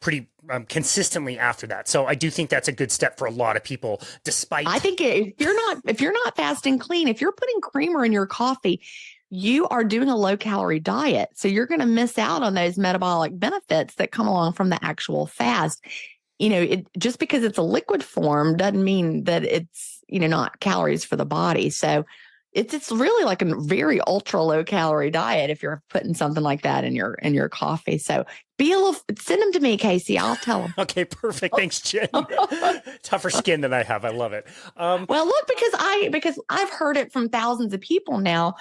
pretty consistently after that. So I do think that's a good step for a lot of people, despite. I think if you're not fasting clean, if you're putting creamer in your coffee, you are doing a low calorie diet. So you're going to miss out on those metabolic benefits that come along from the actual fast. Just because it's a liquid form doesn't mean that it's, not calories for the body. So it's really like a very ultra low calorie diet if you're putting something like that in your coffee. So send them to me, Casey. I'll tell them. Okay, perfect. Thanks, Jen. Tougher skin than I have. I love it. Well, look, because I've heard it from thousands of people now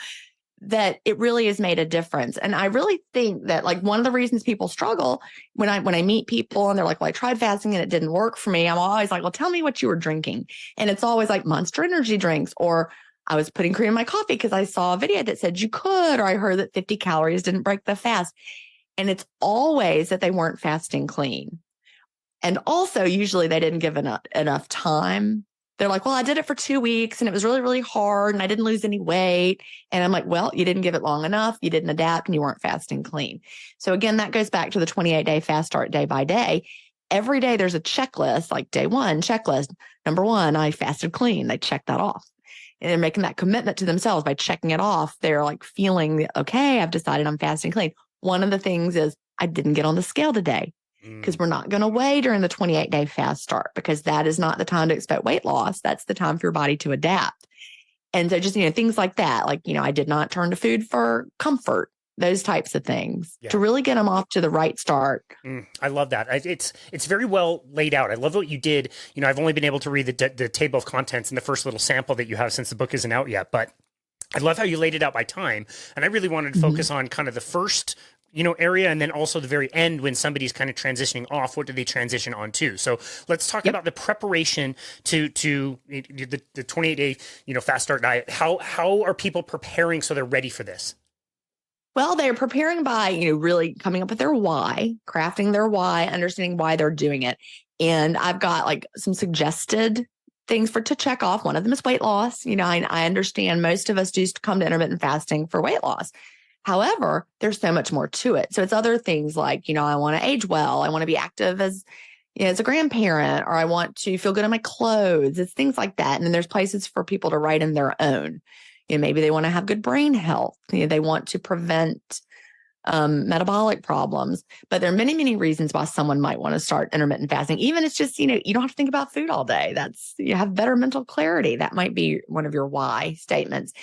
that it really has made a difference. And I really think that like one of the reasons people struggle when I meet people and they're like, well, I tried fasting and it didn't work for me. I'm always like, well, tell me what you were drinking. And it's always like Monster Energy drinks, or I was putting cream in my coffee because I saw a video that said you could, or I heard that 50 calories didn't break the fast. And it's always that they weren't fasting clean. And also usually they didn't give enough time. They're like, well, I did it for 2 weeks and it was really, really hard and I didn't lose any weight. And I'm like, well, you didn't give it long enough. You didn't adapt and you weren't fasting clean. So again, that goes back to the 28-day fast start day by day. Every day there's a checklist, like day one checklist. Number one, I fasted clean. They check that off. And they're making that commitment to themselves by checking it off. They're like feeling, okay, I've decided I'm fasting clean. One of the things is I didn't get on the scale today because we're not going to weigh during the 28-day fast start because that is not the time to expect weight loss. That's the time for your body to adapt. And so just, things like that, like, I did not turn to food for comfort. those types of things Yeah. to really get them off to the right start. I love that. It's very well laid out. I love what you did. I've only been able to read the table of contents and the first little sample that you have since the book isn't out yet, but I love how you laid it out by time. And I really wanted to focus on kind of the first, area, and then also the very end when somebody's kind of transitioning off. What do they transition on to? So let's talk about the preparation to the 28-day, fast start diet. How are people preparing so they're ready for this? Well, they're preparing by, really coming up with their why, crafting their why, understanding why they're doing it. And I've got like some suggested things to check off. One of them is weight loss. I understand most of us do come to intermittent fasting for weight loss. However, there's so much more to it. So it's other things like, I want to age well. I want to be active as a grandparent, or I want to feel good in my clothes. It's things like that. And then there's places for people to write in their own. Maybe they want to have good brain health. They want to prevent metabolic problems. But there are many, many reasons why someone might want to start intermittent fasting. Even it's just, you don't have to think about food all day. You have better mental clarity. That might be one of your why statements.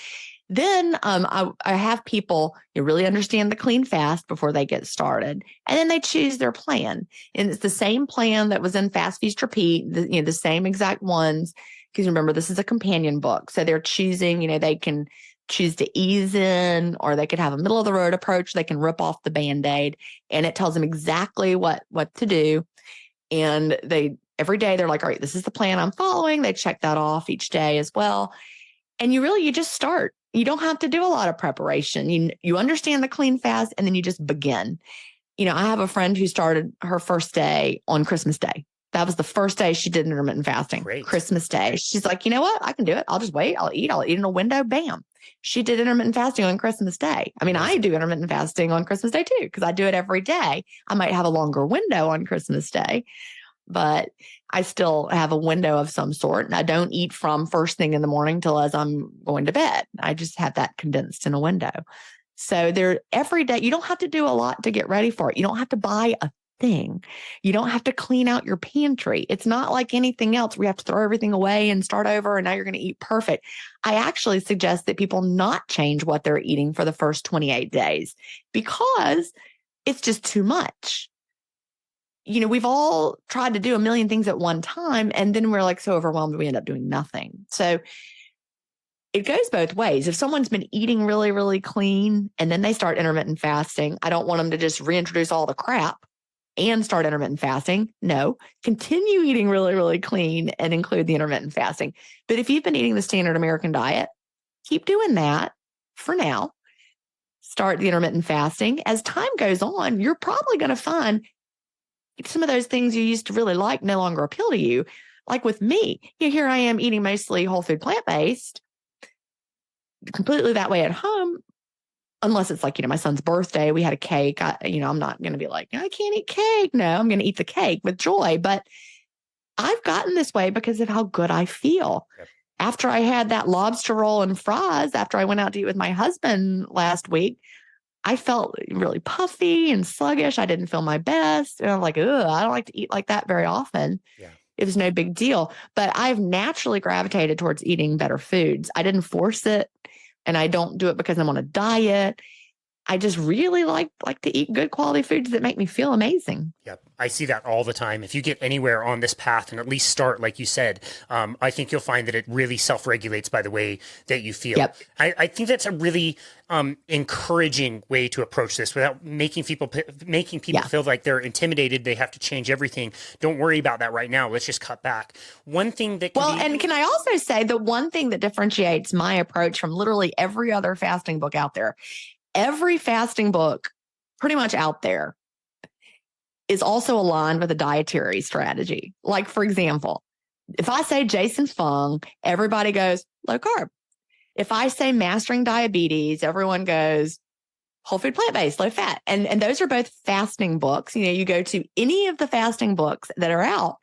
Then I have people really understand the clean fast before they get started. And then they choose their plan. And it's the same plan that was in Fast, Feast, Repeat, the same exact ones. Because remember, this is a companion book. So they're choosing, they can choose to ease in, or they could have a middle of the road approach. They can rip off the Band-Aid, and it tells them exactly what to do. And every day they're like, all right, this is the plan I'm following. They check that off each day as well. And you just start. You don't have to do a lot of preparation. You understand the clean fast, and then you just begin. I have a friend who started her first day on Christmas Day. That was the first day she did intermittent fasting. Great. Christmas Day. She's like, you know what? I can do it. I'll just wait. I'll eat in a window. Bam. She did intermittent fasting on Christmas Day. I mean, I do intermittent fasting on Christmas Day too, because I do it every day. I might have a longer window on Christmas Day, but I still have a window of some sort. And I don't eat from first thing in the morning till as I'm going to bed. I just have that condensed in a window. So every day, you don't have to do a lot to get ready for it. You don't have to buy a thing. You don't have to clean out your pantry. It's not like anything else where you have to throw everything away and start over, and now you're going to eat perfect. I actually suggest that people not change what they're eating for the first 28 days because it's just too much. We've all tried to do a million things at one time, and then we're like so overwhelmed we end up doing nothing. So it goes both ways. If someone's been eating really, really clean and then they start intermittent fasting, I don't want them to just reintroduce all the crap and start intermittent fasting. No, continue eating really, really clean and include the intermittent fasting. But if you've been eating the standard American diet, keep doing that for now. Start the intermittent fasting. As time goes on, you're probably going to find some of those things you used to really like no longer appeal to you. Like with me, here I am eating mostly whole food plant-based, completely that way at home. Unless it's like, my son's birthday, we had a cake. I'm not going to be like, I can't eat cake. No, I'm going to eat the cake with joy. But I've gotten this way because of how good I feel. Yep. After I had that lobster roll and fries, after I went out to eat with my husband last week, I felt really puffy and sluggish. I didn't feel my best. And I'm like, I don't like to eat like that very often. Yeah. It was no big deal. But I've naturally gravitated towards eating better foods. I didn't force it. And I don't do it because I'm on a diet. I just really like to eat good quality foods that make me feel amazing. Yep. I see that all the time. If you get anywhere on this path and at least start, like you said, I think you'll find that it really self-regulates by the way that you feel. Yep. I think that's a really encouraging way to approach this without making people feel like they're intimidated. They have to change everything. Don't worry about that right now. Let's just cut back. One thing that and can I also say the one thing that differentiates my approach from literally every other fasting book out there, every fasting book pretty much out there is also aligned with a dietary strategy. Like, for example, if I say Jason Fung, everybody goes low carb. If I say Mastering Diabetes, everyone goes whole food plant-based, low fat. And those are both fasting books. You go to any of the fasting books that are out,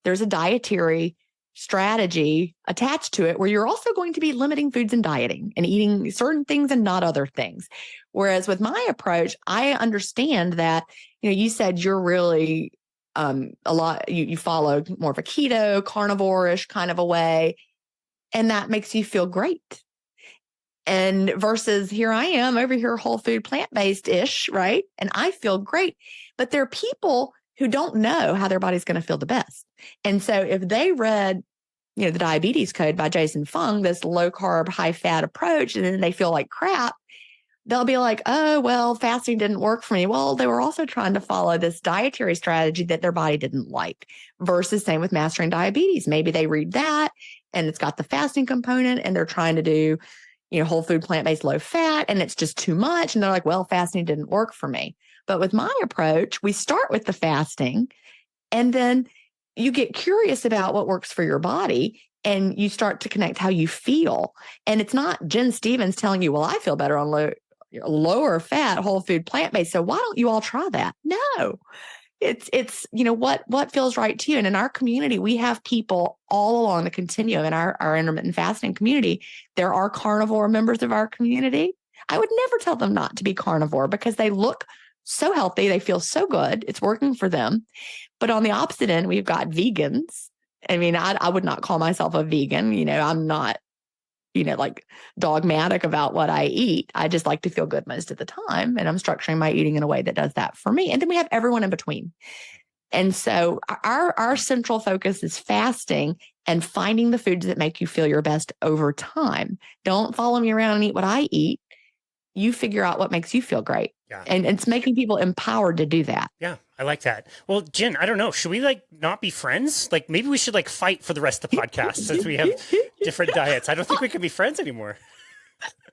there's a dietary strategy attached to it where you're also going to be limiting foods and dieting and eating certain things and not other things. Whereas with my approach, I understand that, you said you're really you follow more of a keto, carnivore-ish kind of a way, and that makes you feel great. And versus here I am over here, whole food, plant-based ish, right? And I feel great. But there are people who don't know how their body's going to feel the best. And so if they read, the Diabetes Code by Jason Fung, this low carb, high fat approach, and then they feel like crap, they'll be like, oh, well, fasting didn't work for me. Well, they were also trying to follow this dietary strategy that their body didn't like, versus same with Mastering Diabetes. Maybe they read that and it's got the fasting component and they're trying to do, whole food, plant-based, low fat, and it's just too much. And they're like, well, fasting didn't work for me. But with my approach, we start with the fasting and then you get curious about what works for your body and you start to connect how you feel. And it's not Jen Stevens telling you, well, I feel better on lower fat, whole food, plant-based. So why don't you all try that? No, it's what feels right to you. And in our community, we have people all along the continuum in our intermittent fasting community. There are carnivore members of our community. I would never tell them not to be carnivore because they look so healthy. They feel so good. It's working for them. But on the opposite end, we've got vegans. I mean, I would not call myself a vegan. I'm not, like dogmatic about what I eat. I just like to feel good most of the time. And I'm structuring my eating in a way that does that for me. And then we have everyone in between. And so our central focus is fasting and finding the foods that make you feel your best over time. Don't follow me around and eat what I eat. You figure out what makes you feel great. Yeah. And it's making people empowered to do that. Yeah, I like that. Well, Jen, I don't know. Should we not be friends? Maybe we should fight for the rest of the podcast since we have different diets. I don't think we can be friends anymore.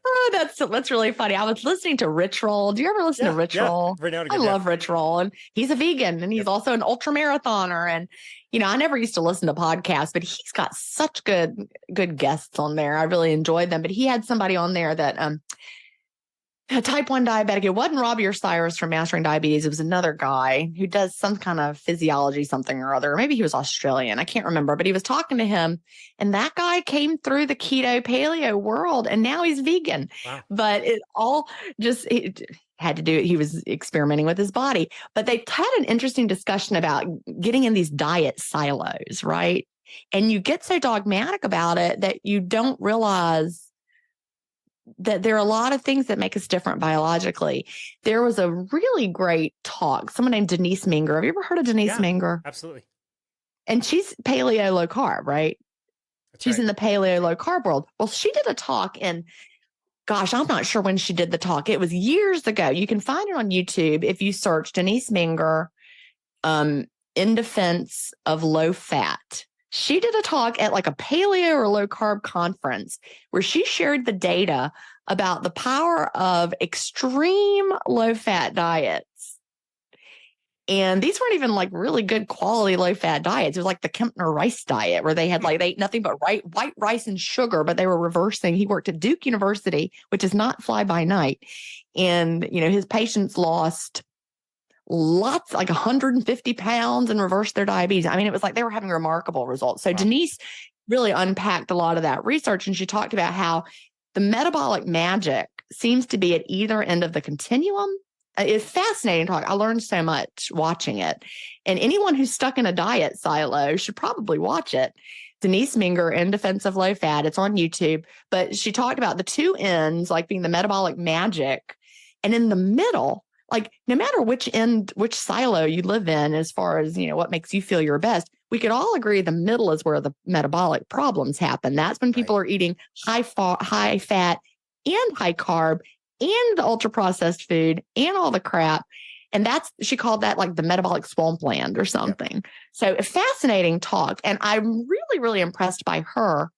Oh, that's really funny. I was listening to Rich Roll. Do you ever listen to Rich Roll? I love Rich Roll. And he's a vegan and he's also an ultra marathoner. And, I never used to listen to podcasts, but he's got such good guests on there. I really enjoyed them. But he had somebody on there that, a type 1 diabetic. It wasn't Robbie or Cyrus from Mastering Diabetes. It was another guy who does some kind of physiology, something or other. Maybe he was Australian. I can't remember, but he was talking to him and that guy came through the keto paleo world and now he's vegan. Wow. But it all it had to do it. He was experimenting with his body, but they had an interesting discussion about getting in these diet silos, right? And you get so dogmatic about it that you don't realize that there are a lot of things that make us different biologically. There was a really great talk, someone named Denise Minger. Have you ever heard of Denise Minger? Absolutely. And she's paleo low carb, right? She's in the paleo low carb world. Well, she did a talk and gosh, I'm not sure when she did the talk. It was years ago. You can find it on YouTube if you search Denise Minger, in defense of low fat. She did a talk at a paleo or low carb conference where she shared the data about the power of extreme low fat diets. And these weren't even really good quality low fat diets. It was the Kempner rice diet where they had they ate nothing but white rice and sugar, but they were reversing. He worked at Duke University, which is not fly by night. And, his patients lost lots, 150 pounds and reversed their diabetes. I mean, it was they were having remarkable results. So wow. Denise really unpacked a lot of that research. And she talked about how the metabolic magic seems to be at either end of the continuum. It's fascinating talk. I learned so much watching it. And anyone who's stuck in a diet silo should probably watch it. Denise Minger, In Defense of Low Fat. It's on YouTube. But she talked about the two ends, being the metabolic magic. And in the middle, no matter which silo you live in, as far as, what makes you feel your best, we could all agree the middle is where the metabolic problems happen. That's when people are eating high fat and high carb and the ultra processed food and all the crap. And she called that the metabolic swampland or something. Yep. So a fascinating talk. And I'm really, really impressed by her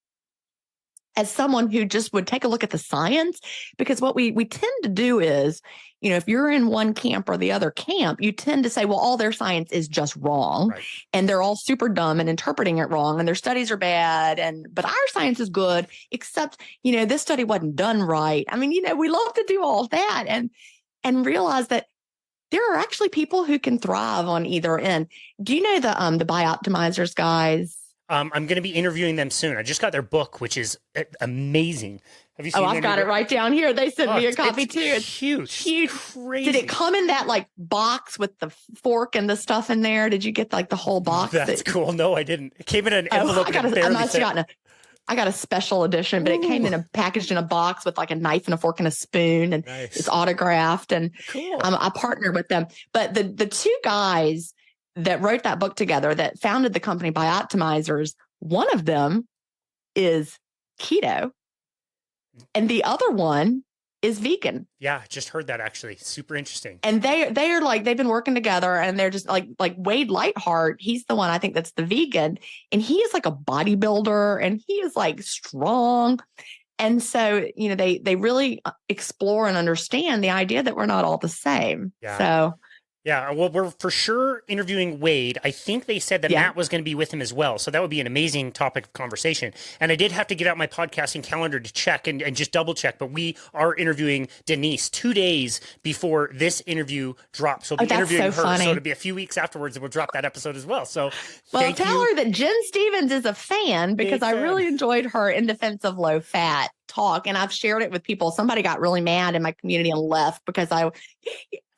as someone who just would take a look at the science, because what we tend to do is, if you're in one camp or the other camp, you tend to say, well, all their science is just wrong. Right. And they're all super dumb and interpreting it wrong and their studies are bad. But our science is good, except, this study wasn't done right. I mean, we love to do all that and realize that there are actually people who can thrive on either end. Do you know the Bioptimizers guys? I'm going to be interviewing them soon. I just got their book, which is amazing. Have you seen it? Oh, I've got it right down here. They sent me a copy too. It's huge. Crazy. Did it come in that box with the fork and the stuff in there? Did you get the whole box? That's cool. No, I didn't. It came in an envelope. I must have gotten it. I got a special edition, but it came in packaged in a box with like a knife and a fork and a spoon, and it's autographed. And Cool. I partnered with them. But the two guys that wrote that book together, that founded the company Bioptimizers, one of them is keto, and the other one is vegan. Yeah, just heard that actually. Super interesting. And they are like, they've been working together, and they're just like Wade Lightheart. He's the one, I think, that's the vegan, and he is like a bodybuilder, and he is like strong. And so, they really explore and understand the idea that we're not all the same. Yeah. So yeah, well, we're for sure interviewing Wade. I think they said that Matt was going to be with him as well. So that would be an amazing topic of conversation. And I did have to get out my podcasting calendar to check and just double check. But we are interviewing Denise 2 days before this interview drops. So we'll be interviewing her. Funny. So it'll be a few weeks afterwards and we'll drop that episode as well. So tell her that Jen Stevens is a fan, because I really enjoyed her In Defense of Low Fat talk. And I've shared it with people. Somebody got really mad in my community and left because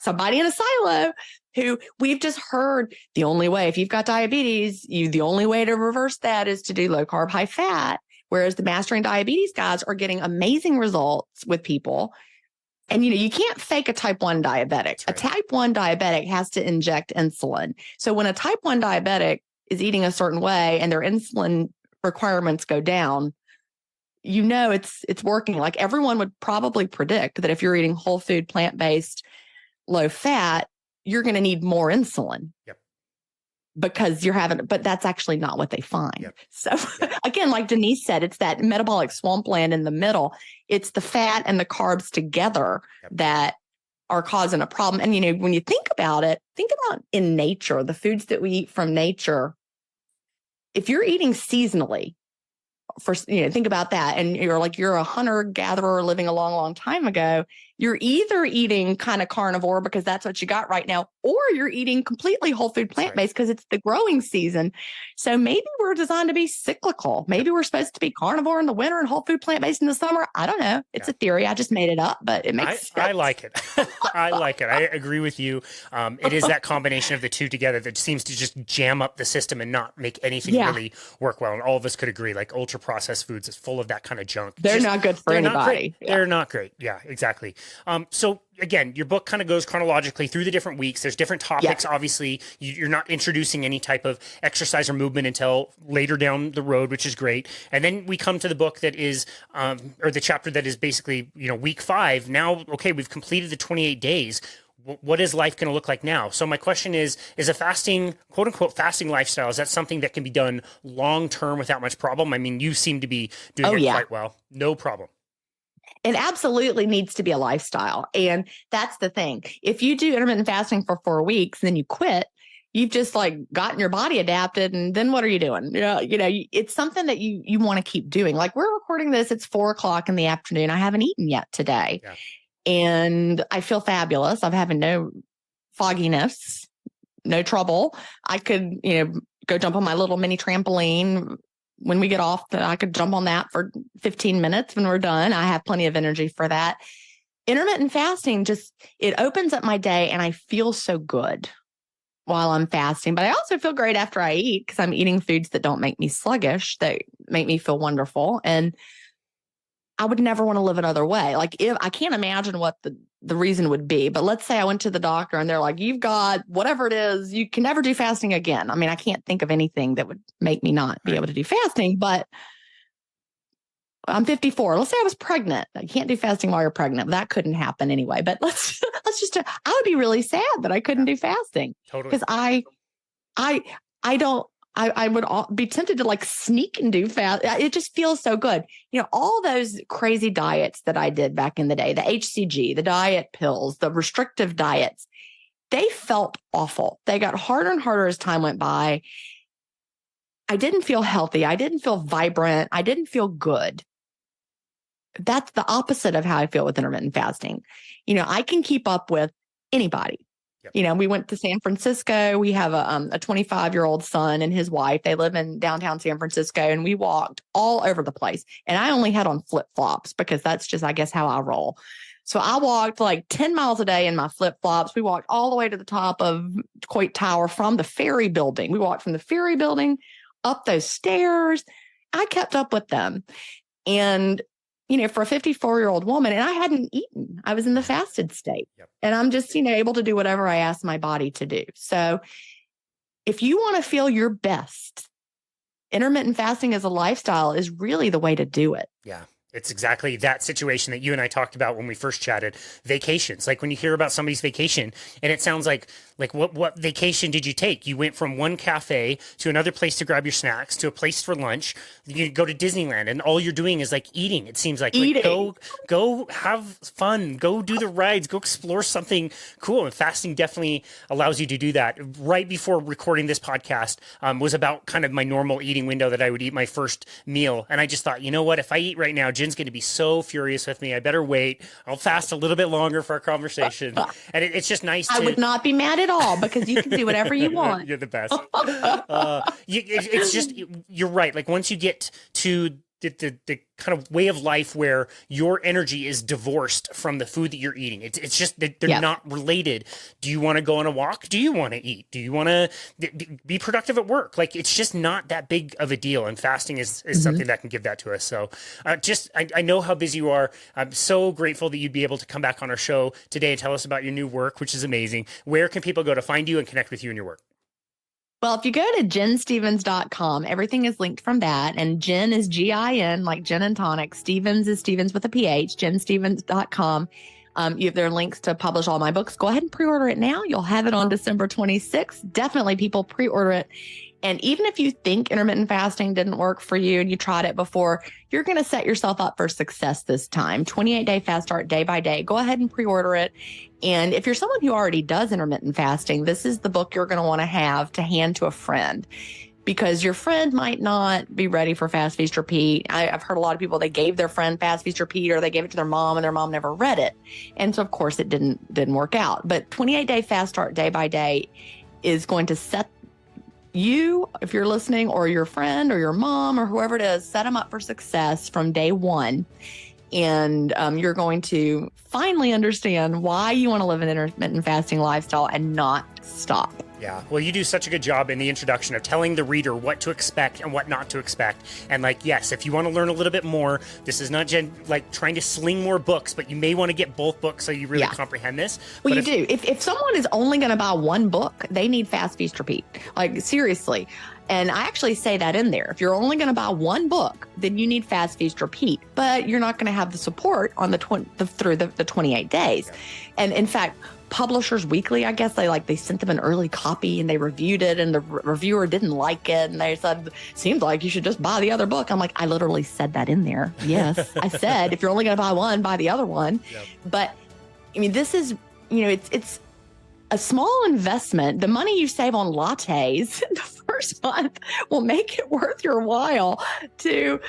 somebody in a silo who we've just heard the only way, if you've got diabetes, the only way to reverse that is to do low carb, high fat. Whereas the Mastering Diabetes guys are getting amazing results with people. And, you can't fake a type 1 diabetic. Right. A type 1 diabetic has to inject insulin. So when a type 1 diabetic is eating a certain way and their insulin requirements go down, it's working. Like everyone would probably predict that if you're eating whole food, plant-based, low fat, you're going to need more insulin. Yep. Because but that's actually not what they find. Yep. So again, like Denise said, it's that metabolic swampland in the middle. It's the fat and the carbs together that are causing a problem. And, when you think about in nature, the foods that we eat from nature, if you're eating seasonally, think about that. And you're a hunter gatherer living a long, long time ago. You're either eating kind of carnivore because that's what you got right now, or you're eating completely whole food plant-based because it's the growing season. So maybe we're designed to be cyclical. Maybe we're supposed to be carnivore in the winter and whole food plant-based in the summer. I don't know. It's a theory. I just made it up, but it makes sense. I like it. I like it. I agree with you. It is that combination of the two together that seems to just jam up the system and not make anything really work well. And all of us could agree, like ultra processed foods is full of that kind of junk. They're not good for anybody. They're not great. Yeah, exactly. So again, your book kind of goes chronologically through the different weeks. There's different topics. Obviously, you're not introducing any type of exercise or movement until later down the road, which is great. And then we come to the book that is, or the chapter that is basically, week 5. Now, okay, we've completed the 28 days. What is life going to look like now? So my question is a fasting, quote unquote, fasting lifestyle, is that something that can be done long-term without much problem? I mean, you seem to be doing it quite well. No problem. It absolutely needs to be a lifestyle. And that's the thing. If you do intermittent fasting for 4 weeks, and then you quit, you've just gotten your body adapted. And then what are you doing? It's something that you want to keep doing. Like we're recording this, it's 4:00 in the afternoon. I haven't eaten yet today. Yeah. And I feel fabulous. I'm having no fogginess, no trouble. I could, go jump on my little mini trampoline. When we get off, I could jump on that for 15 minutes when we're done. I have plenty of energy for that. Intermittent fasting it opens up my day, and I feel so good while I'm fasting. But I also feel great after I eat, because I'm eating foods that don't make me sluggish, that make me feel wonderful. And I would never want to live another way. Like I can't imagine what the reason would be, but let's say I went to the doctor and they're like, you've got whatever it is, you can never do fasting again. I mean, I can't think of anything that would make me not be able to do fasting, but I'm 54. Let's say I was pregnant. I can't do fasting while you're pregnant. That couldn't happen anyway, but let's just, I would be really sad that I couldn't do fasting. Totally. Because I would be tempted to sneak and do fast. It just feels so good. All those crazy diets that I did back in the day, the HCG, the diet pills, the restrictive diets, they felt awful. They got harder and harder as time went by. I didn't feel healthy. I didn't feel vibrant. I didn't feel good. That's the opposite of how I feel with intermittent fasting. I can keep up with anybody. Yep. We went to San Francisco. We have a 25-year-old son and his wife. They live in downtown San Francisco, and we walked all over the place. And I only had on flip-flops because that's just, I guess, how I roll. So I walked 10 miles a day in my flip-flops. We walked all the way to the top of Coit Tower from the Ferry Building. We walked from the Ferry Building up those stairs, I kept up with them. And, for a 54-year-old woman, and I hadn't eaten, I was in the fasted state. Yep. And I'm just, able to do whatever I ask my body to do. So if you want to feel your best, intermittent fasting as a lifestyle is really the way to do it. Yeah. It's exactly that situation that you and I talked about when we first chatted. Vacations. Like when you hear about somebody's vacation and it sounds like what vacation did you take? You went from one cafe to another place to grab your snacks to a place for lunch. You go to Disneyland and all you're doing is like eating. It seems like go have fun, go do the rides, go explore something cool. And fasting definitely allows you to do that. Right before recording this podcast was about kind of my normal eating window that I would eat my first meal. And I just thought, you know what, if I eat right now, Jen's going to be so furious with me. I better wait. I'll fast a little bit longer for our conversation. And it's just nice I would not be mad at all because you can do whatever you want. You're the best. It's just, you're right. Like once you get to the kind of way of life where your energy is divorced from the food that you're eating. It's just that they're not related. Do you want to go on a walk? Do you want to eat? Do you want to be productive at work? Like it's just not that big of a deal. And fasting is something that can give that to us. So I know how busy you are. I'm so grateful that you'd be able to come back on our show today and tell us about your new work, which is amazing. Where can people go to find you and connect with you and your work? Well, if you go to jenstevens.com, everything is linked from that. And Jen is Gin, like gin and tonic. Stevens is Stevens with a PH, jenstevens.com. There are links to publish all my books. Go ahead and pre-order it now. You'll have it on December 26th. Definitely people pre-order it. And even if you think intermittent fasting didn't work for you and you tried it before, you're going to set yourself up for success this time. 28-day fast start day by day. Go ahead and pre-order it. And if you're someone who already does intermittent fasting, this is the book you're going to want to have to hand to a friend, because your friend might not be ready for Fast Feast Repeat. I've heard a lot of people, they gave their friend Fast Feast Repeat, or they gave it to their mom and their mom never read it. And so of course it didn't work out. But 28-day fast start day by day is going to set you, if you're listening, or your friend or your mom or whoever it is, set them up for success from day one. And you're going to finally understand why you want to live an intermittent fasting lifestyle and not stop. Yeah. Well, you do such a good job in the introduction of telling the reader what to expect and what not to expect. And yes, if you want to learn a little bit more, this is not Jen trying to sling more books, but you may want to get both books so you really comprehend this. Well, but you do. If someone is only going to buy one book, they need Fast Feast Repeat. Seriously. And I actually say that in there. If you're only going to buy one book, then you need Fast Feast Repeat, but you're not going to have the support on through the 28 days. Yeah. And in fact, Publishers Weekly, I guess they sent them an early copy and they reviewed it, and the reviewer didn't like it, and they said, seems like you should just buy the other book. I'm like, I literally said that in there. Yes, I said, if you're only going to buy one, buy the other one. Yep. But I mean, this is, it's a small investment. The money you save on lattes the first month will make it worth your while to,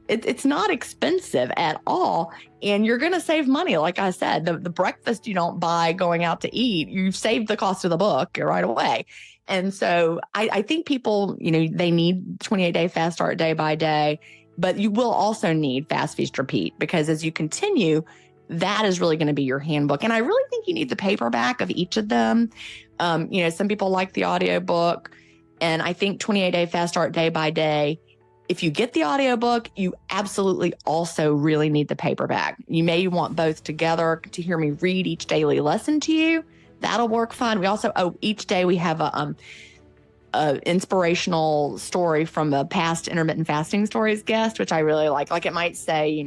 it's not expensive at all. And you're going to save money. Like I said, the breakfast you don't buy going out to eat, you've saved the cost of the book right away. And so I think people, they need 28-day fast start day by day, but you will also need Fast Feast Repeat, because as you continue, that is really going to be your handbook. And I really think you need the paperback of each of them. Some people like the audiobook, and I think 28-day fast start day by day, if you get the audiobook, you absolutely also really need the paperback. You may want both together to hear me read each daily lesson to you. That'll work fine. We also, each day we have a inspirational story from a past intermittent fasting stories guest, which I really like. Like it might say,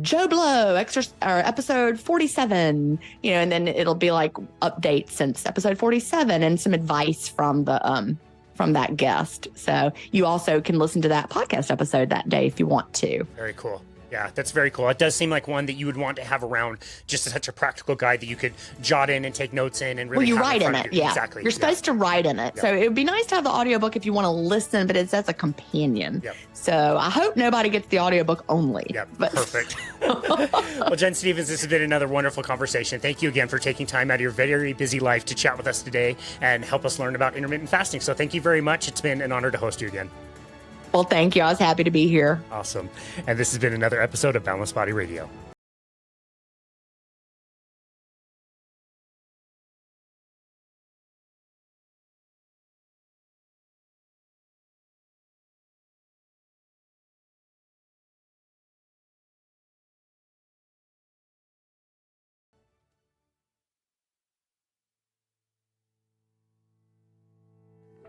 Joe Blow, episode 47, and then it'll be like updates since episode 47 and some advice from that guest. So you also can listen to that podcast episode that day if you want to. Very cool. Yeah, that's very cool. It does seem like one that you would want to have around, just such a practical guide that you could jot in and take notes in and really. Well, you write in it. Yeah, exactly. You're supposed to write in it. Yeah. So it would be nice to have the audiobook if you want to listen, but it's as a companion. Yep. So I hope nobody gets the audiobook only. Yeah, perfect. Well, Jen Stevens, this has been another wonderful conversation. Thank you again for taking time out of your very busy life to chat with us today and help us learn about intermittent fasting. So thank you very much. It's been an honor to host you again. Well, thank you. I was happy to be here. Awesome. And this has been another episode of Balanced Body Radio.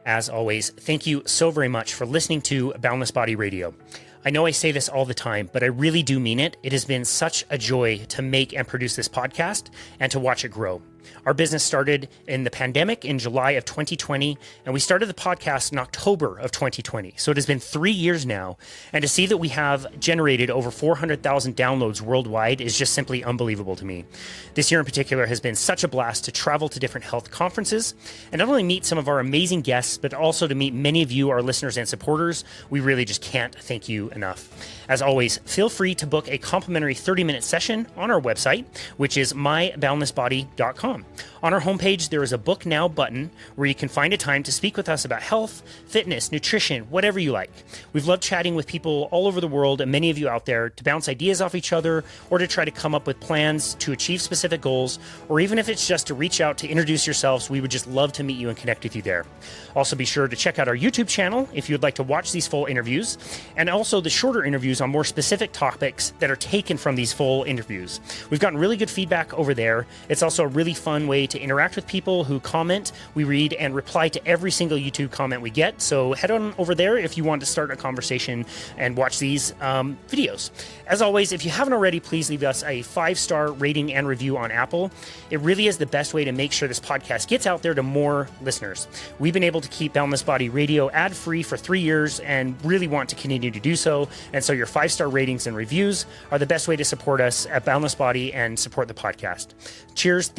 As always, thank you so very much for listening to Boundless Body Radio. I know I say this all the time, but I really do mean it. It has been such a joy to make and produce this podcast and to watch it grow. Our business started in the pandemic in July of 2020, and we started the podcast in October of 2020. So it has been 3 years now, and to see that we have generated over 400,000 downloads worldwide is just simply unbelievable to me. This year in particular has been such a blast to travel to different health conferences and not only meet some of our amazing guests, but also to meet many of you, our listeners and supporters. We really just can't thank you enough. As always, feel free to book a complimentary 30-minute session on our website, which is myboundlessbody.com. On our homepage, there is a Book Now button where you can find a time to speak with us about health, fitness, nutrition, whatever you like. We've loved chatting with people all over the world and many of you out there to bounce ideas off each other or to try to come up with plans to achieve specific goals, or even if it's just to reach out to introduce yourselves, we would just love to meet you and connect with you there. Also, be sure to check out our YouTube channel if you'd like to watch these full interviews, and also the shorter interviews on more specific topics that are taken from these full interviews. We've gotten really good feedback over there. It's also a really fun way to interact with people who comment. We read and reply to every single YouTube comment we get. So head on over there if you want to start a conversation and watch these videos. As always, if you haven't already, please leave us a 5-star rating and review on Apple. It really is the best way to make sure this podcast gets out there to more listeners. We've been able to keep Boundless Body Radio ad-free for 3 years and really want to continue to do so. And so your 5-star ratings and reviews are the best way to support us at Boundless Body and support the podcast. Cheers.